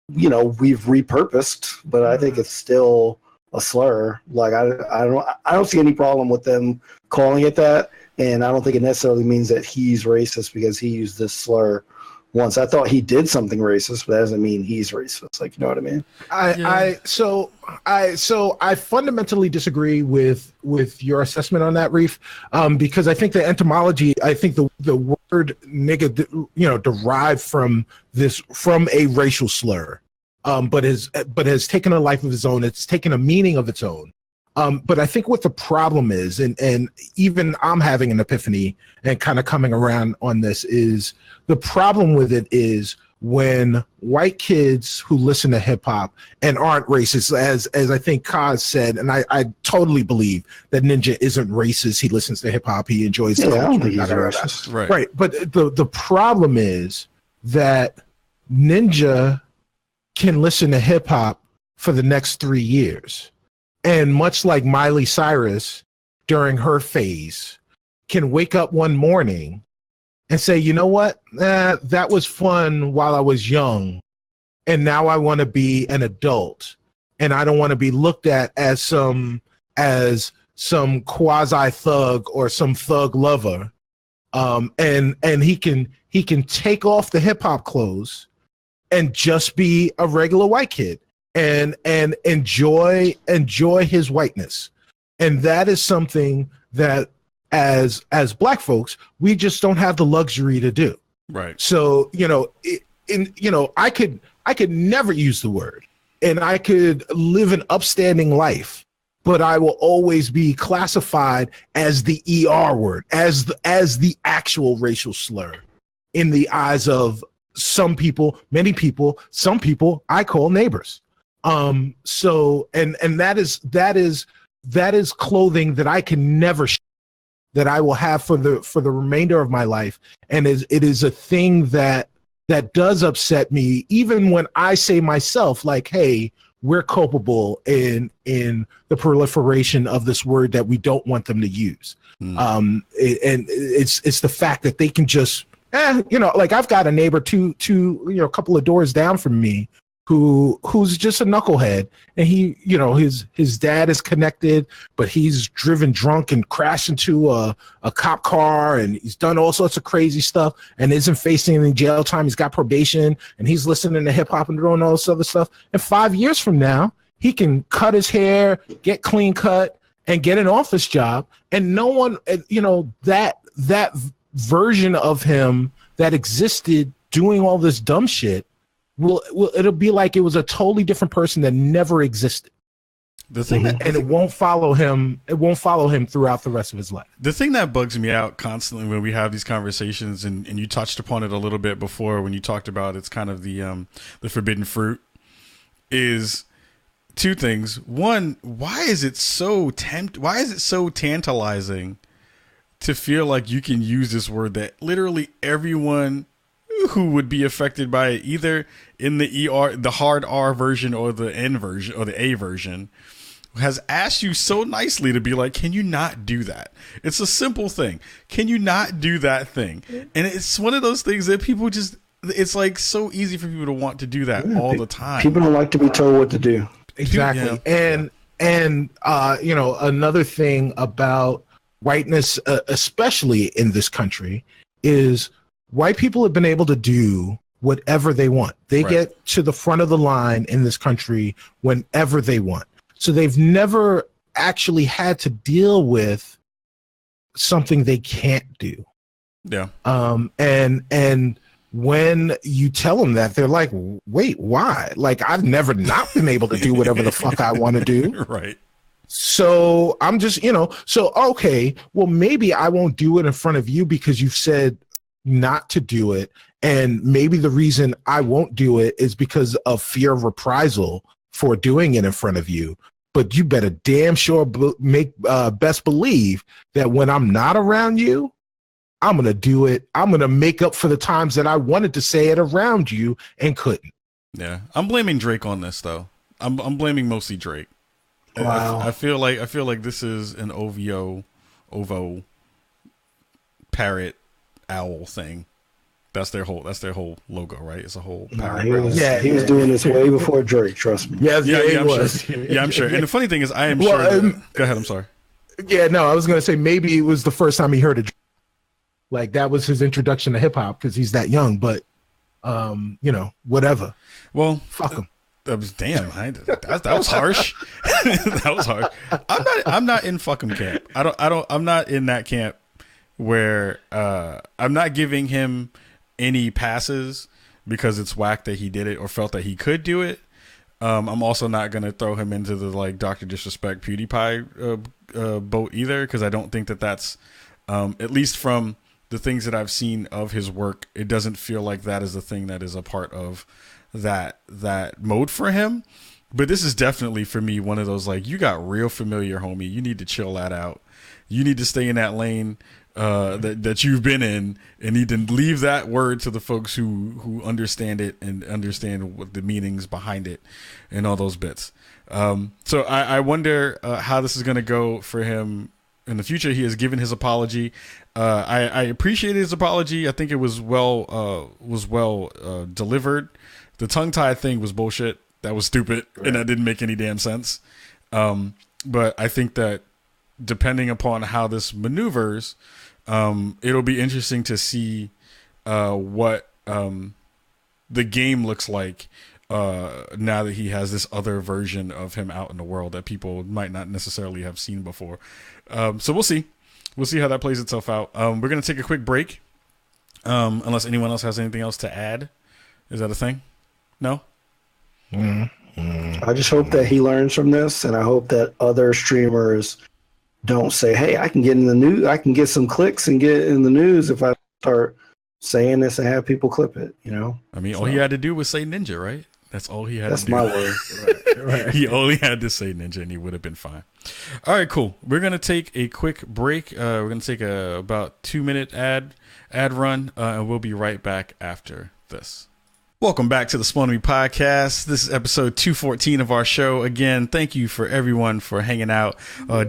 you know, we've repurposed, but I think it's still a slur. Like I don't see any problem with them calling it that, and I don't think it necessarily means that he's racist because he used this slur once. I thought he did something racist, but that doesn't mean he's racist. Like, you know what I mean? I fundamentally disagree with your assessment on that, Reef, because I think the etymology, I think the word nigga, you know, derived from a racial slur, but has taken a life of its own. It's taken a meaning of its own. But I think what the problem is, and even I'm having an epiphany and kind of coming around on this, is the problem with it is when white kids who listen to hip hop and aren't racist, as I think Kaz said, and I totally believe that Ninja isn't racist. He listens to hip hop. He enjoys the culture. I don't think he's racist. Right. But the problem is that Ninja can listen to hip hop for the next 3 years. And much like Miley Cyrus during her phase, can wake up one morning and say, you know what? That was fun while I was young. And now I want to be an adult. And I don't want to be looked at as some quasi thug or some thug lover. And he can take off the hip hop clothes and just be a regular white kid and enjoy his whiteness. And that is something that as Black folks, we just don't have the luxury to do. Right. So, you know, I could never use the word, and I could live an upstanding life, but I will always be classified as the ER word, as the actual racial slur in the eyes of some people, many people, some people I call neighbors. So, and that is clothing that I can never that I will have for the remainder of my life. And it is a thing that does upset me, even when I say myself, like, hey, we're culpable in the proliferation of this word that we don't want them to use. And it's the fact that they can just, like I've got a neighbor a couple of doors down from me who's just a knucklehead, and he, his dad is connected, but he's driven drunk and crashed into a cop car, and he's done all sorts of crazy stuff and isn't facing any jail time. He's got probation, and he's listening to hip hop and doing all this other stuff. And 5 years from now, he can cut his hair, get clean cut, and get an office job. And no one, that version of him that existed doing all this dumb shit, it'll be like it was a totally different person that never existed. The thing that, and it won't follow him. It won't follow him throughout the rest of his life. The thing that bugs me out constantly when we have these conversations, and you touched upon it a little bit before when you talked about it's kind of the forbidden fruit, is two things. One, why is it so tantalizing to feel like you can use this word that literally everyone who would be affected by it, either in the hard R version or the N version or the A version, has asked you so nicely to be like, can you not do that? It's a simple thing. Can you not do that thing? And it's one of those things that people just, it's like so easy for people to want to do that all the time. People don't like to be told what to do. Exactly. And you know, another thing about whiteness, especially in this country, is white people have been able to do whatever they want. They get to the front of the line in this country whenever they want. So they've never actually had to deal with something they can't do. Yeah. And when you tell them that, they're like, wait, why? Like, I've never not been able to do whatever the fuck I want to do. Right. So I'm just, you know, so, okay, well, maybe I won't do it in front of you because you've said not to do it. And maybe the reason I won't do it is because of fear of reprisal for doing it in front of you. But you better damn sure make best believe that when I'm not around you, I'm going to do it. I'm going to make up for the times that I wanted to say it around you and couldn't. Yeah. I'm blaming Drake on this, though. I'm blaming mostly Drake. Wow. I feel like this is an ovo parrot owl thing. That's their whole logo, right? It's a whole parrot. He was doing this way before Drake, trust me. Yeah, I'm sure. Yeah, I'm sure. And the funny thing is, I am sure. Go ahead. I'm sorry. Yeah, no, I was going to say maybe it was the first time he heard it. Like that was his introduction to hip hop because he's that young. But, you know, whatever. Well, fuck him. That was that was harsh. That was harsh. I'm not in fuck him camp. I'm not in that camp where I'm not giving him any passes because it's whack that he did it or felt that he could do it. I'm also not going to throw him into the like Dr. Disrespect PewDiePie boat either, because I don't think that that's at least from the things that I've seen of his work, it doesn't feel like that is the thing that is a part of that mode for him. But this is definitely for me one of those like, you got real familiar, homie. You need to chill that out. You need to stay in that lane that you've been in, and need to leave that word to the folks who understand it and understand what the meanings behind it and all those bits. So I wonder how this is going to go for him in the future. He has given his apology. I appreciated his apology. I think it was well delivered. The tongue tie thing was bullshit. That was stupid, and that didn't make any damn sense. But I think that depending upon how this maneuvers, it'll be interesting to see what the game looks like now that he has this other version of him out in the world that people might not necessarily have seen before. So we'll see. We'll see how that plays itself out. We're going to take a quick break. Unless anyone else has anything else to add. Is that a thing? No? I just hope that he learns from this, and I hope that other streamers don't say, hey, I can get in the news, I can get some clicks and get in the news if I start saying this and have people clip it, you know? I mean, all he had to do was say ninja, right? That's all he had to do. That's my word. Right. He only had to say ninja and he would have been fine. All right, cool. We're going to take a quick break. We're going to take a about 2-minute ad run, and we'll be right back after this. Welcome back to the Spawn Me Podcast. This is episode 214 of our show. Again, thank you for everyone for hanging out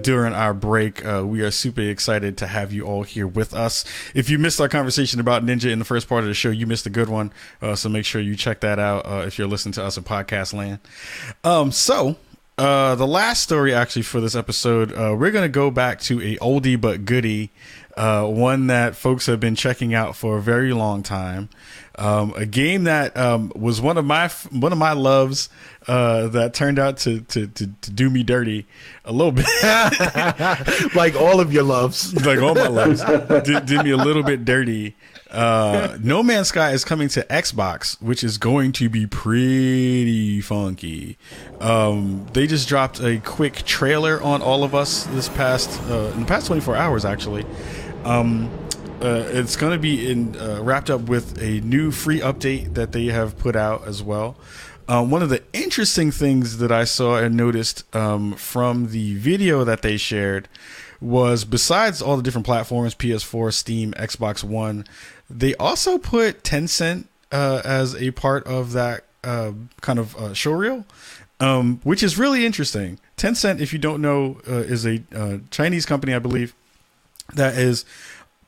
during our break. We are super excited to have you all here with us. If you missed our conversation about Ninja in the first part of the show, you missed a good one. So make sure you check that out if you're listening to us in podcast land. So the last story actually for this episode, we're going to go back to a oldie but goodie, one that folks have been checking out for a very long time. A game that was one of my loves that turned out to do me dirty a little bit. Like all of your loves. Like all my loves did me a little bit dirty. No Man's Sky is coming to Xbox, which is going to be pretty funky. They just dropped a quick trailer on all of us in the past 24 hours actually. It's going to be wrapped up with a new free update that they have put out as well. One of the interesting things that I saw and noticed from the video that they shared was, besides all the different platforms, PS4, Steam, Xbox One, They also put Tencent as a part of that kind of showreel, which is really interesting. Tencent, if you don't know, is a Chinese company, I believe, that is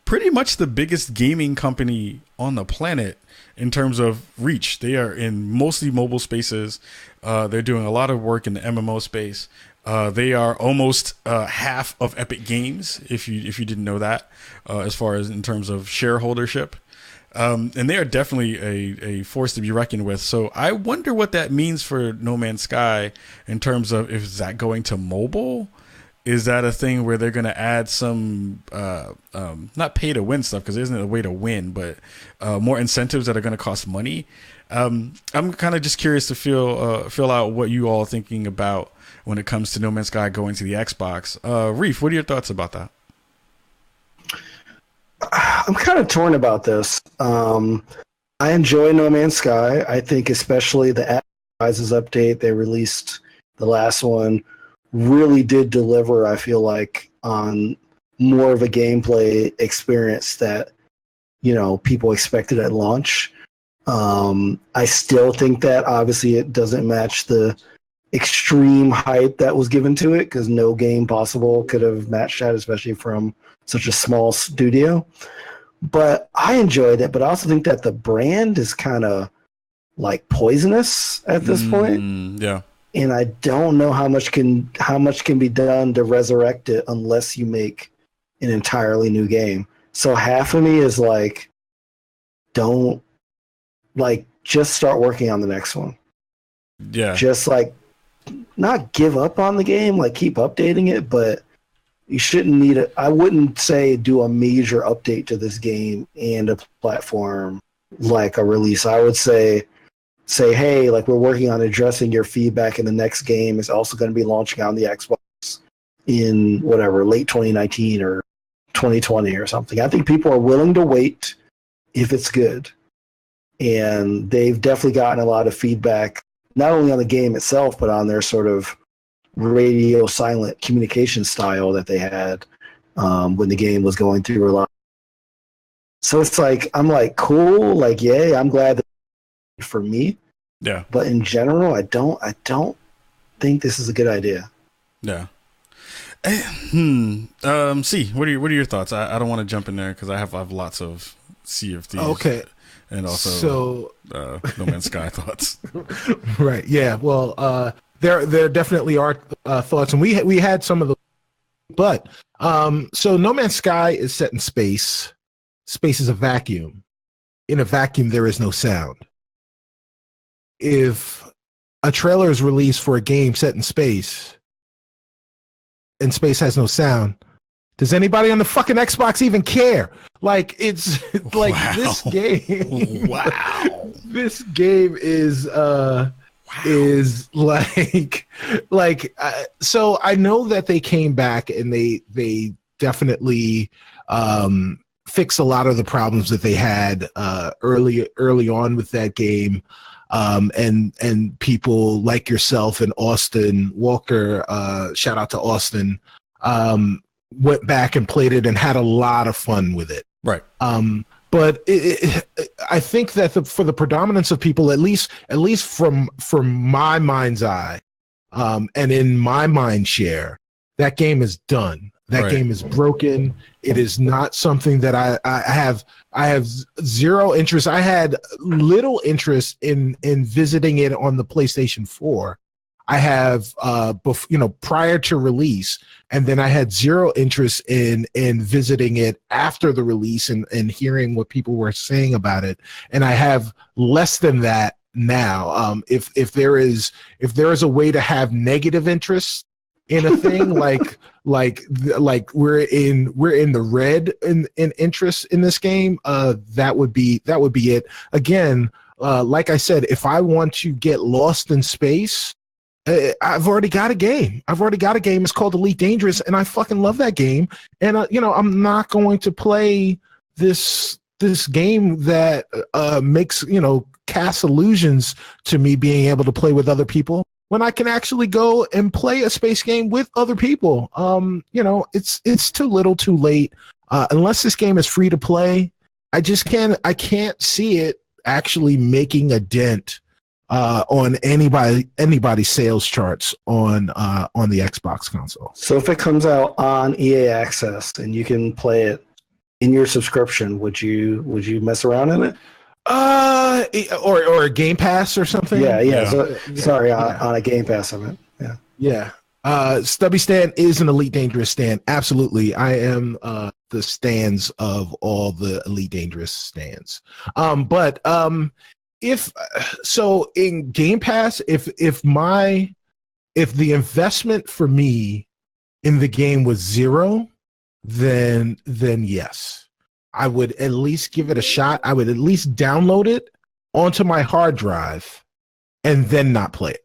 pretty much the biggest gaming company on the planet in terms of reach. They are in mostly mobile spaces. They're doing a lot of work in the MMO space. They are almost half of Epic Games, if you didn't know that, as far as in terms of shareholdership. And they are definitely a force to be reckoned with. So I wonder what that means for No Man's Sky in terms of, is that going to mobile? Is that a thing where they're going to add some, not pay to win stuff, because there isn't a way to win, but more incentives that are going to cost money? I'm kind of just curious to feel out what you all are thinking about when it comes to No Man's Sky going to the Xbox. Reef, what are your thoughts about that? I'm kind of torn about this. I enjoy No Man's Sky. I think especially the Rises update they released, the last one, really did deliver, I feel like, on more of a gameplay experience that, people expected at launch. I still think that obviously it doesn't match the extreme hype that was given to it, because no game possible could have matched that, especially from such a small studio. But I enjoyed it, but I also think that the brand is kind of like poisonous at this point. Yeah. And I don't know how much can be done to resurrect it unless you make an entirely new game. So half of me is like, just start working on the next one. Yeah. Just not give up on the game, keep updating it, but you shouldn't need it. I wouldn't say do a major update to this game and a platform like a release. I would say, hey, we're working on addressing your feedback, and the next game is also going to be launching on the Xbox in late 2019 or 2020 or something. I think people are willing to wait if it's good. And they've definitely gotten a lot of feedback, not only on the game itself, but on their sort of radio silent communication style that they had when the game was going through a lot. So it's I'm cool, yay, I'm glad that for me. Yeah. But in general, I don't think this is a good idea. Yeah. See, what are your thoughts? I don't want to jump in there because I have lots of Sea of Thieves. Okay. And also No Man's Sky thoughts. Right. Yeah. Well, there definitely are thoughts, and we had some of the, but so No Man's Sky is set in space. Space is a vacuum. In a vacuum, there is no sound. If a trailer is released for a game set in space and space has no sound, does anybody on the fucking Xbox even care? It's wow. This game. Wow. This game is is so I know that they came back and they definitely fix a lot of the problems that they had early on with that game. And people like yourself and Austin Walker, shout out to Austin, went back and played it and had a lot of fun with it. Right. But I think that for the predominance of people, at least from my mind's eye, and in my mind share, that game is done. That game is broken. It is not something that I have zero interest. I had little interest in visiting it on the PlayStation 4. I have prior to release, and then I had zero interest in visiting it after the release and hearing what people were saying about it. And I have less than that now. If there is a way to have negative interest in a thing, like we're in the red in interest in this game, that would be it. Again, like I said, if I want to get lost in space, I've already got a game. It's called Elite Dangerous, and I fucking love that game. And I'm not going to play this game that makes cast illusions to me being able to play with other people when I can actually go and play a space game with other people. It's too little, too late. Unless this game is free to play, I just can't see it actually making a dent on anybody's sales charts on the Xbox console. So if it comes out on EA Access and you can play it in your subscription, would you mess around in it? Or a Game Pass or something? Yeah. So, sorry, on a Game Pass, I meant. Yeah. Stubby Stan is an Elite Dangerous stan. Absolutely. I am the stans of all the Elite Dangerous stans. But if so in Game Pass, if the investment for me in the game was zero, then yes, I would at least give it a shot. I would at least download it onto my hard drive and then not play it.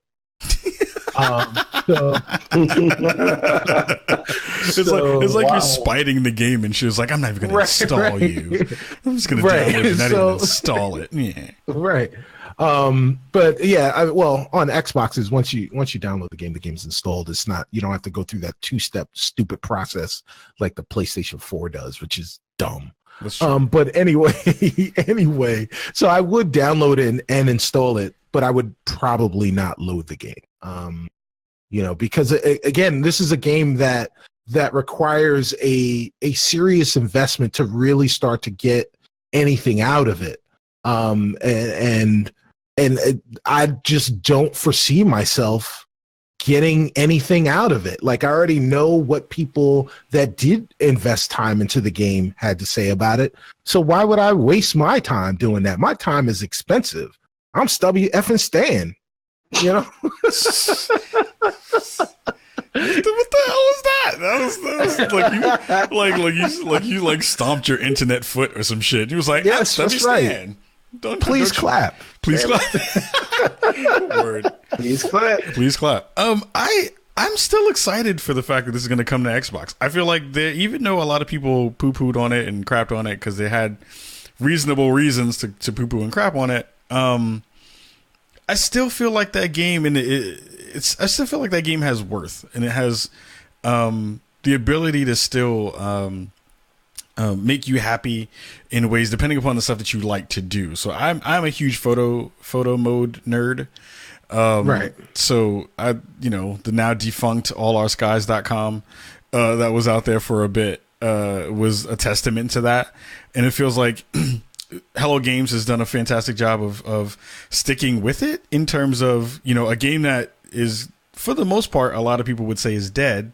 It's like you're spiting the game, and she was like, "I'm not even going to install you. I'm just going to download it, not even install it." Yeah, right. But yeah, on Xboxes, once you download the game's installed. It's not, you don't have to go through that 2-step stupid process like the PlayStation 4 does, which is dumb. But anyway, so I would download it and install it, but I would probably not load the game. Because again, this is a game that requires a serious investment to really start to get anything out of it. And I just don't foresee myself getting anything out of it. Like, I already know what people that did invest time into the game had to say about it. So why would I waste my time doing that? My time is expensive. I'm Stubby effing Stan. What the hell was that? That was like you stomped your internet foot or some shit. You was like, yes, that's right. Please clap. Please clap. Word. Please clap. Please clap. I'm still excited for the fact that this is going to come to Xbox. I feel like even though a lot of people poo-pooed on it and crapped on it because they had reasonable reasons to poo-poo and crap on it, I still feel like that game, and I still feel like that game has worth, and it has the ability to still make you happy in ways depending upon the stuff that you like to do. So I'm a huge photo mode nerd. Right. So the now defunct allourskies.com that was out there for a bit was a testament to that, and it feels like Hello Games has done a fantastic job of sticking with it in terms of, a game that is, for the most part, a lot of people would say is dead.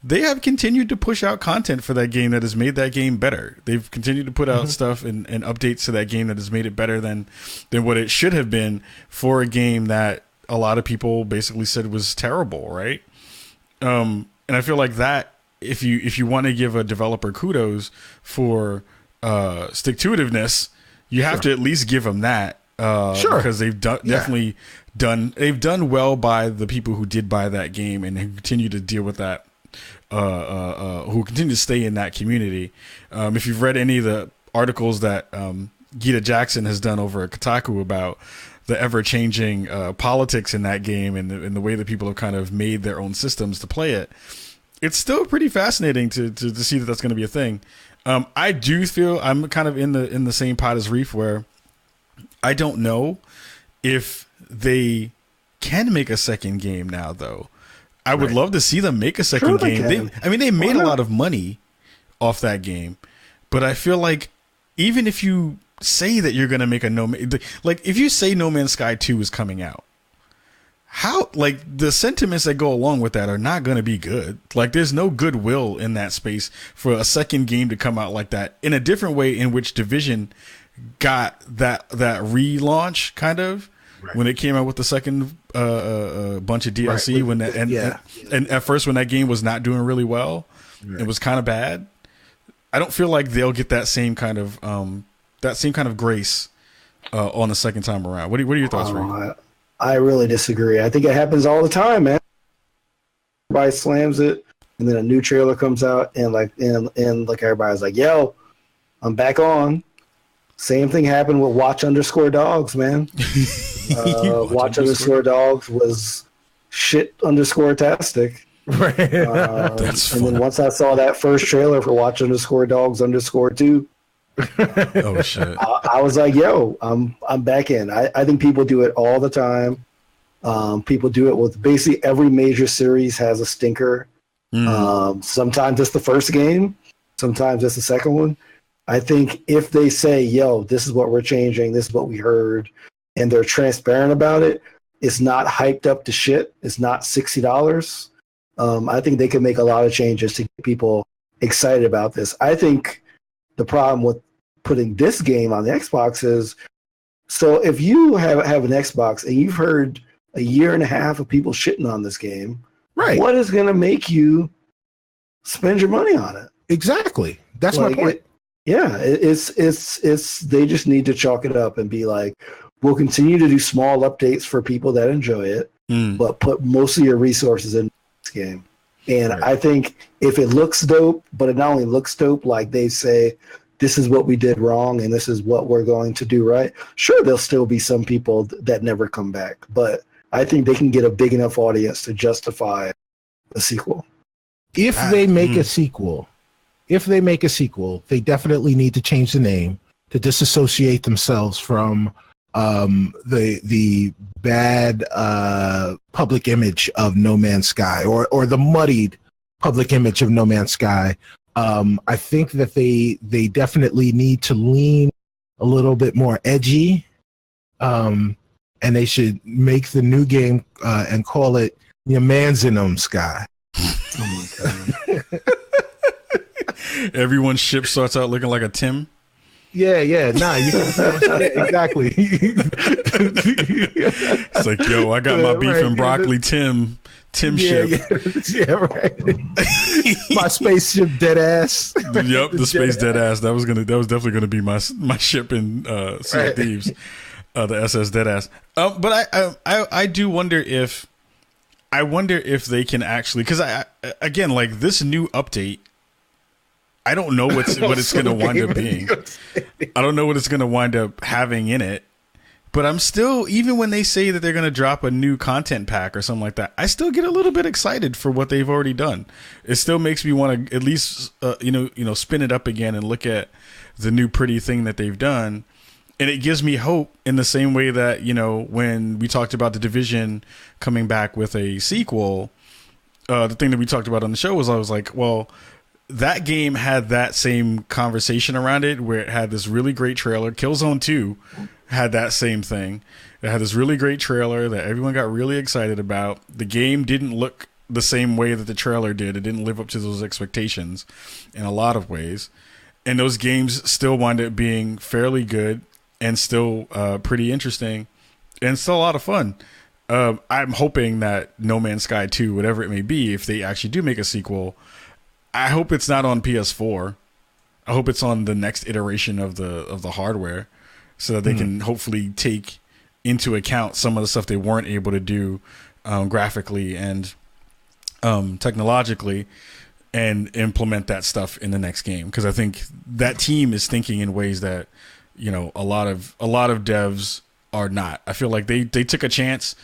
They have continued to push out content for that game that has made that game better. They've continued to put out stuff and updates to that game that has made it better than what it should have been for a game that a lot of people basically said was terrible, right? And I feel like that if you want to give a developer kudos for stick-to-itiveness, you have to at least give them that. Because they've definitely done well by the people who did buy that game and who continue to deal with that. Who continue to stay in that community. If you've read any of the articles that Gita Jackson has done over at Kotaku about the ever-changing politics in that game and the way that people have kind of made their own systems to play it, it's still pretty fascinating to see that that's going to be a thing. I do feel I'm kind of in the same pot as Reef, where I don't know if they can make a second game now, though. I would love to see them make a second game. They made a lot of money off that game, but I feel like even if you say that you're going to make if you say No Man's Sky 2 is coming out, how, the sentiments that go along with that are not going to be good. There's no goodwill in that space for a second game to come out like that in a different way in which Division got that relaunch kind of. Right. When it came out with the second bunch of DLC, and at first when that game was not doing really well, it was kind of bad. I don't feel like they'll get that same kind of grace on the second time around. What are your thoughts, Ray? I really disagree. I think it happens all the time, man. Everybody slams it, and then a new trailer comes out, and everybody's like, "Yo, I'm back on." Same thing happened with Watch_Dogs, man. Watch_Dogs was shit_tastic. Right. And then once I saw that first trailer for Watch_Dogs_2, Oh shit! I was like, yo, I'm back in. I think people do it all the time. People do it with basically every major series has a stinker. Sometimes it's the first game, sometimes it's the second one. I think if they say, yo, this is what we're changing, this is what we heard, and they're transparent about it, it's not hyped up to shit, it's not $60. I think they can make a lot of changes to get people excited about this. I think the problem with putting this game on the Xbox is, so if you have an Xbox and you've heard a year and a half of people shitting on this game, Right. what is going to make you spend your money on it? Exactly. That's my point. It's they just need to chalk it up and be like, we'll continue to do small updates for people that enjoy it, but put most of your resources in this game. And Right. I think if it looks dope, but it not only looks dope, like they say, this is what we did wrong and this is what we're going to do right. Sure, there'll still be some people that never come back, but I think they can get a big enough audience to justify a sequel. If they make a sequel, they definitely need to change the name to disassociate themselves from the bad public image of No Man's Sky, or the muddied public image of No Man's Sky. I think that they definitely need to lean a little bit more edgy, and they should make the new game and call it Your Man's in Sky. Oh my god! Everyone's ship starts out looking like a Tim. Yeah, nah, exactly. It's like, yo, I got my beef and broccoli, Tim ship. Yeah, right. My spaceship dead ass. Yep, the space dead ass. That was definitely gonna be my ship in Sea of Thieves, the SS dead ass. But I do wonder if they can actually, because I again, like, this new update, I don't know what it's going to wind up being. I don't know what it's going to wind up having in it. But I'm still, even when they say that they're going to drop a new content pack or something like that, I still get a little bit excited for what they've already done. It still makes me want to at least spin it up again and look at the new pretty thing that they've done. And it gives me hope in the same way that, when we talked about The Division coming back with a sequel, the thing that we talked about on the show was, I was like, well, that game had that same conversation around it, where it had this really great trailer. Killzone 2 had that same thing. It had this really great trailer that everyone got really excited about. The game didn't look the same way that the trailer did. It didn't live up to those expectations in a lot of ways. And those games still wind up being fairly good and still pretty interesting and still a lot of fun. I'm hoping that No Man's Sky 2, whatever it may be, if they actually do make a sequel, I hope it's not on PS4. I hope it's on the next iteration of the hardware, so that they can hopefully take into account some of the stuff they weren't able to do graphically and technologically, and implement that stuff in the next game. Because I think that team is thinking in ways that a lot of devs are not. I feel like they took a chance,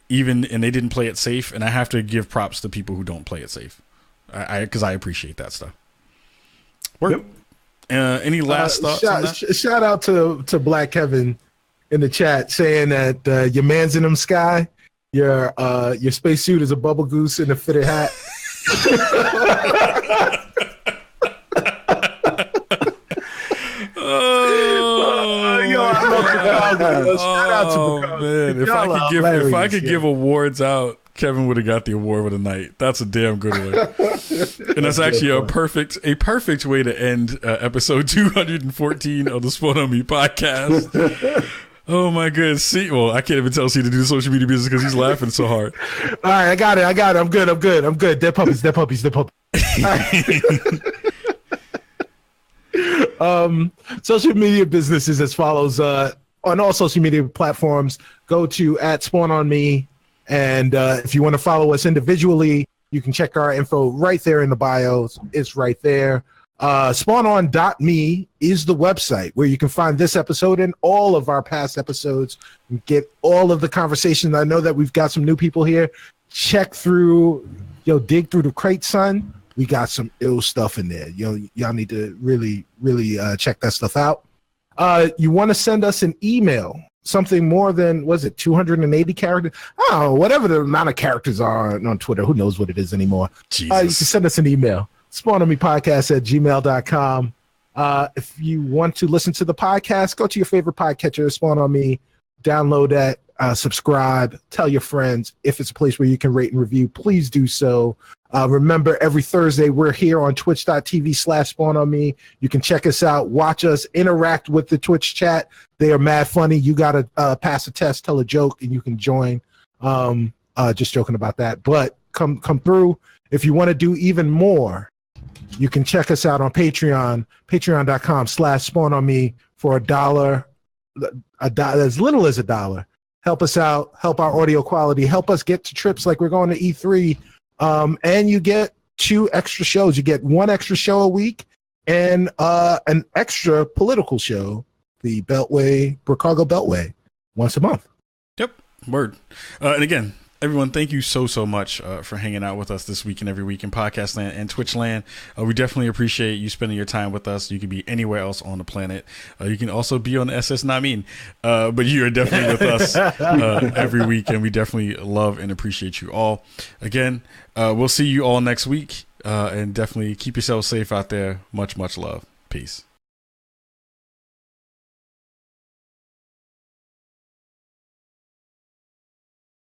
and they didn't play it safe. And I have to give props to people who don't play it safe. Because I appreciate that stuff. Yep. Any last thoughts on that? Shout out to Black Kevin in the chat saying that your man's in sky. Your spacesuit is a bubble goose in a fitted hat. Man, if I could give awards out, Kevin would have got the award of the night. That's a damn good one. And that's actually a perfect way to end episode 214 of the Spawn on Me podcast. Oh my goodness. See, well, I can't even tell C to do the social media business because he's laughing so hard. All right, I got it. I'm good. Dead puppies. Social media business is as follows. On all social media platforms, go to @SpawnOnMe. And if you want to follow us individually, you can check our info right there in the bios. It's right there. SpawnOn.me is the website where you can find this episode and all of our past episodes and get all of the conversations. I know that we've got some new people here. Check through, dig through the crate, son. We got some ill stuff in there. Y'all need to really check that stuff out. You want to send us an email, something more than, was it 280 characters? Oh, whatever the amount of characters are on Twitter. Who knows what it is anymore? You can send us an email, spawnommepodcast@gmail.com. If you want to listen to the podcast, go to your favorite podcatcher, Spawn on Me, download that, subscribe, tell your friends. If it's a place where you can rate and review, please do so. Remember, every Thursday, we're here on twitch.tv/Spawn on Me. You can check us out, watch us, interact with the Twitch chat. They are mad funny. You got to pass a test, tell a joke, and you can join. Just joking about that. But come through. If you want to do even more, you can check us out on Patreon, patreon.com/Spawn on Me for $1, as little as $1. Help us out, help our audio quality, help us get to trips like we're going to E3. And you get 2 extra shows. You get 1 extra show a week and an extra political show, the Chicago Beltway, once a month. Yep, word. And again, everyone, thank you so much for hanging out with us this week and every week in Podcast Land and Twitch Land. We definitely appreciate you spending your time with us. You can be anywhere else on the planet. You can also be on SS Namin, but you are definitely with us every week, and we definitely love and appreciate you all. Again, we'll see you all next week, and definitely keep yourselves safe out there. Much love. Peace.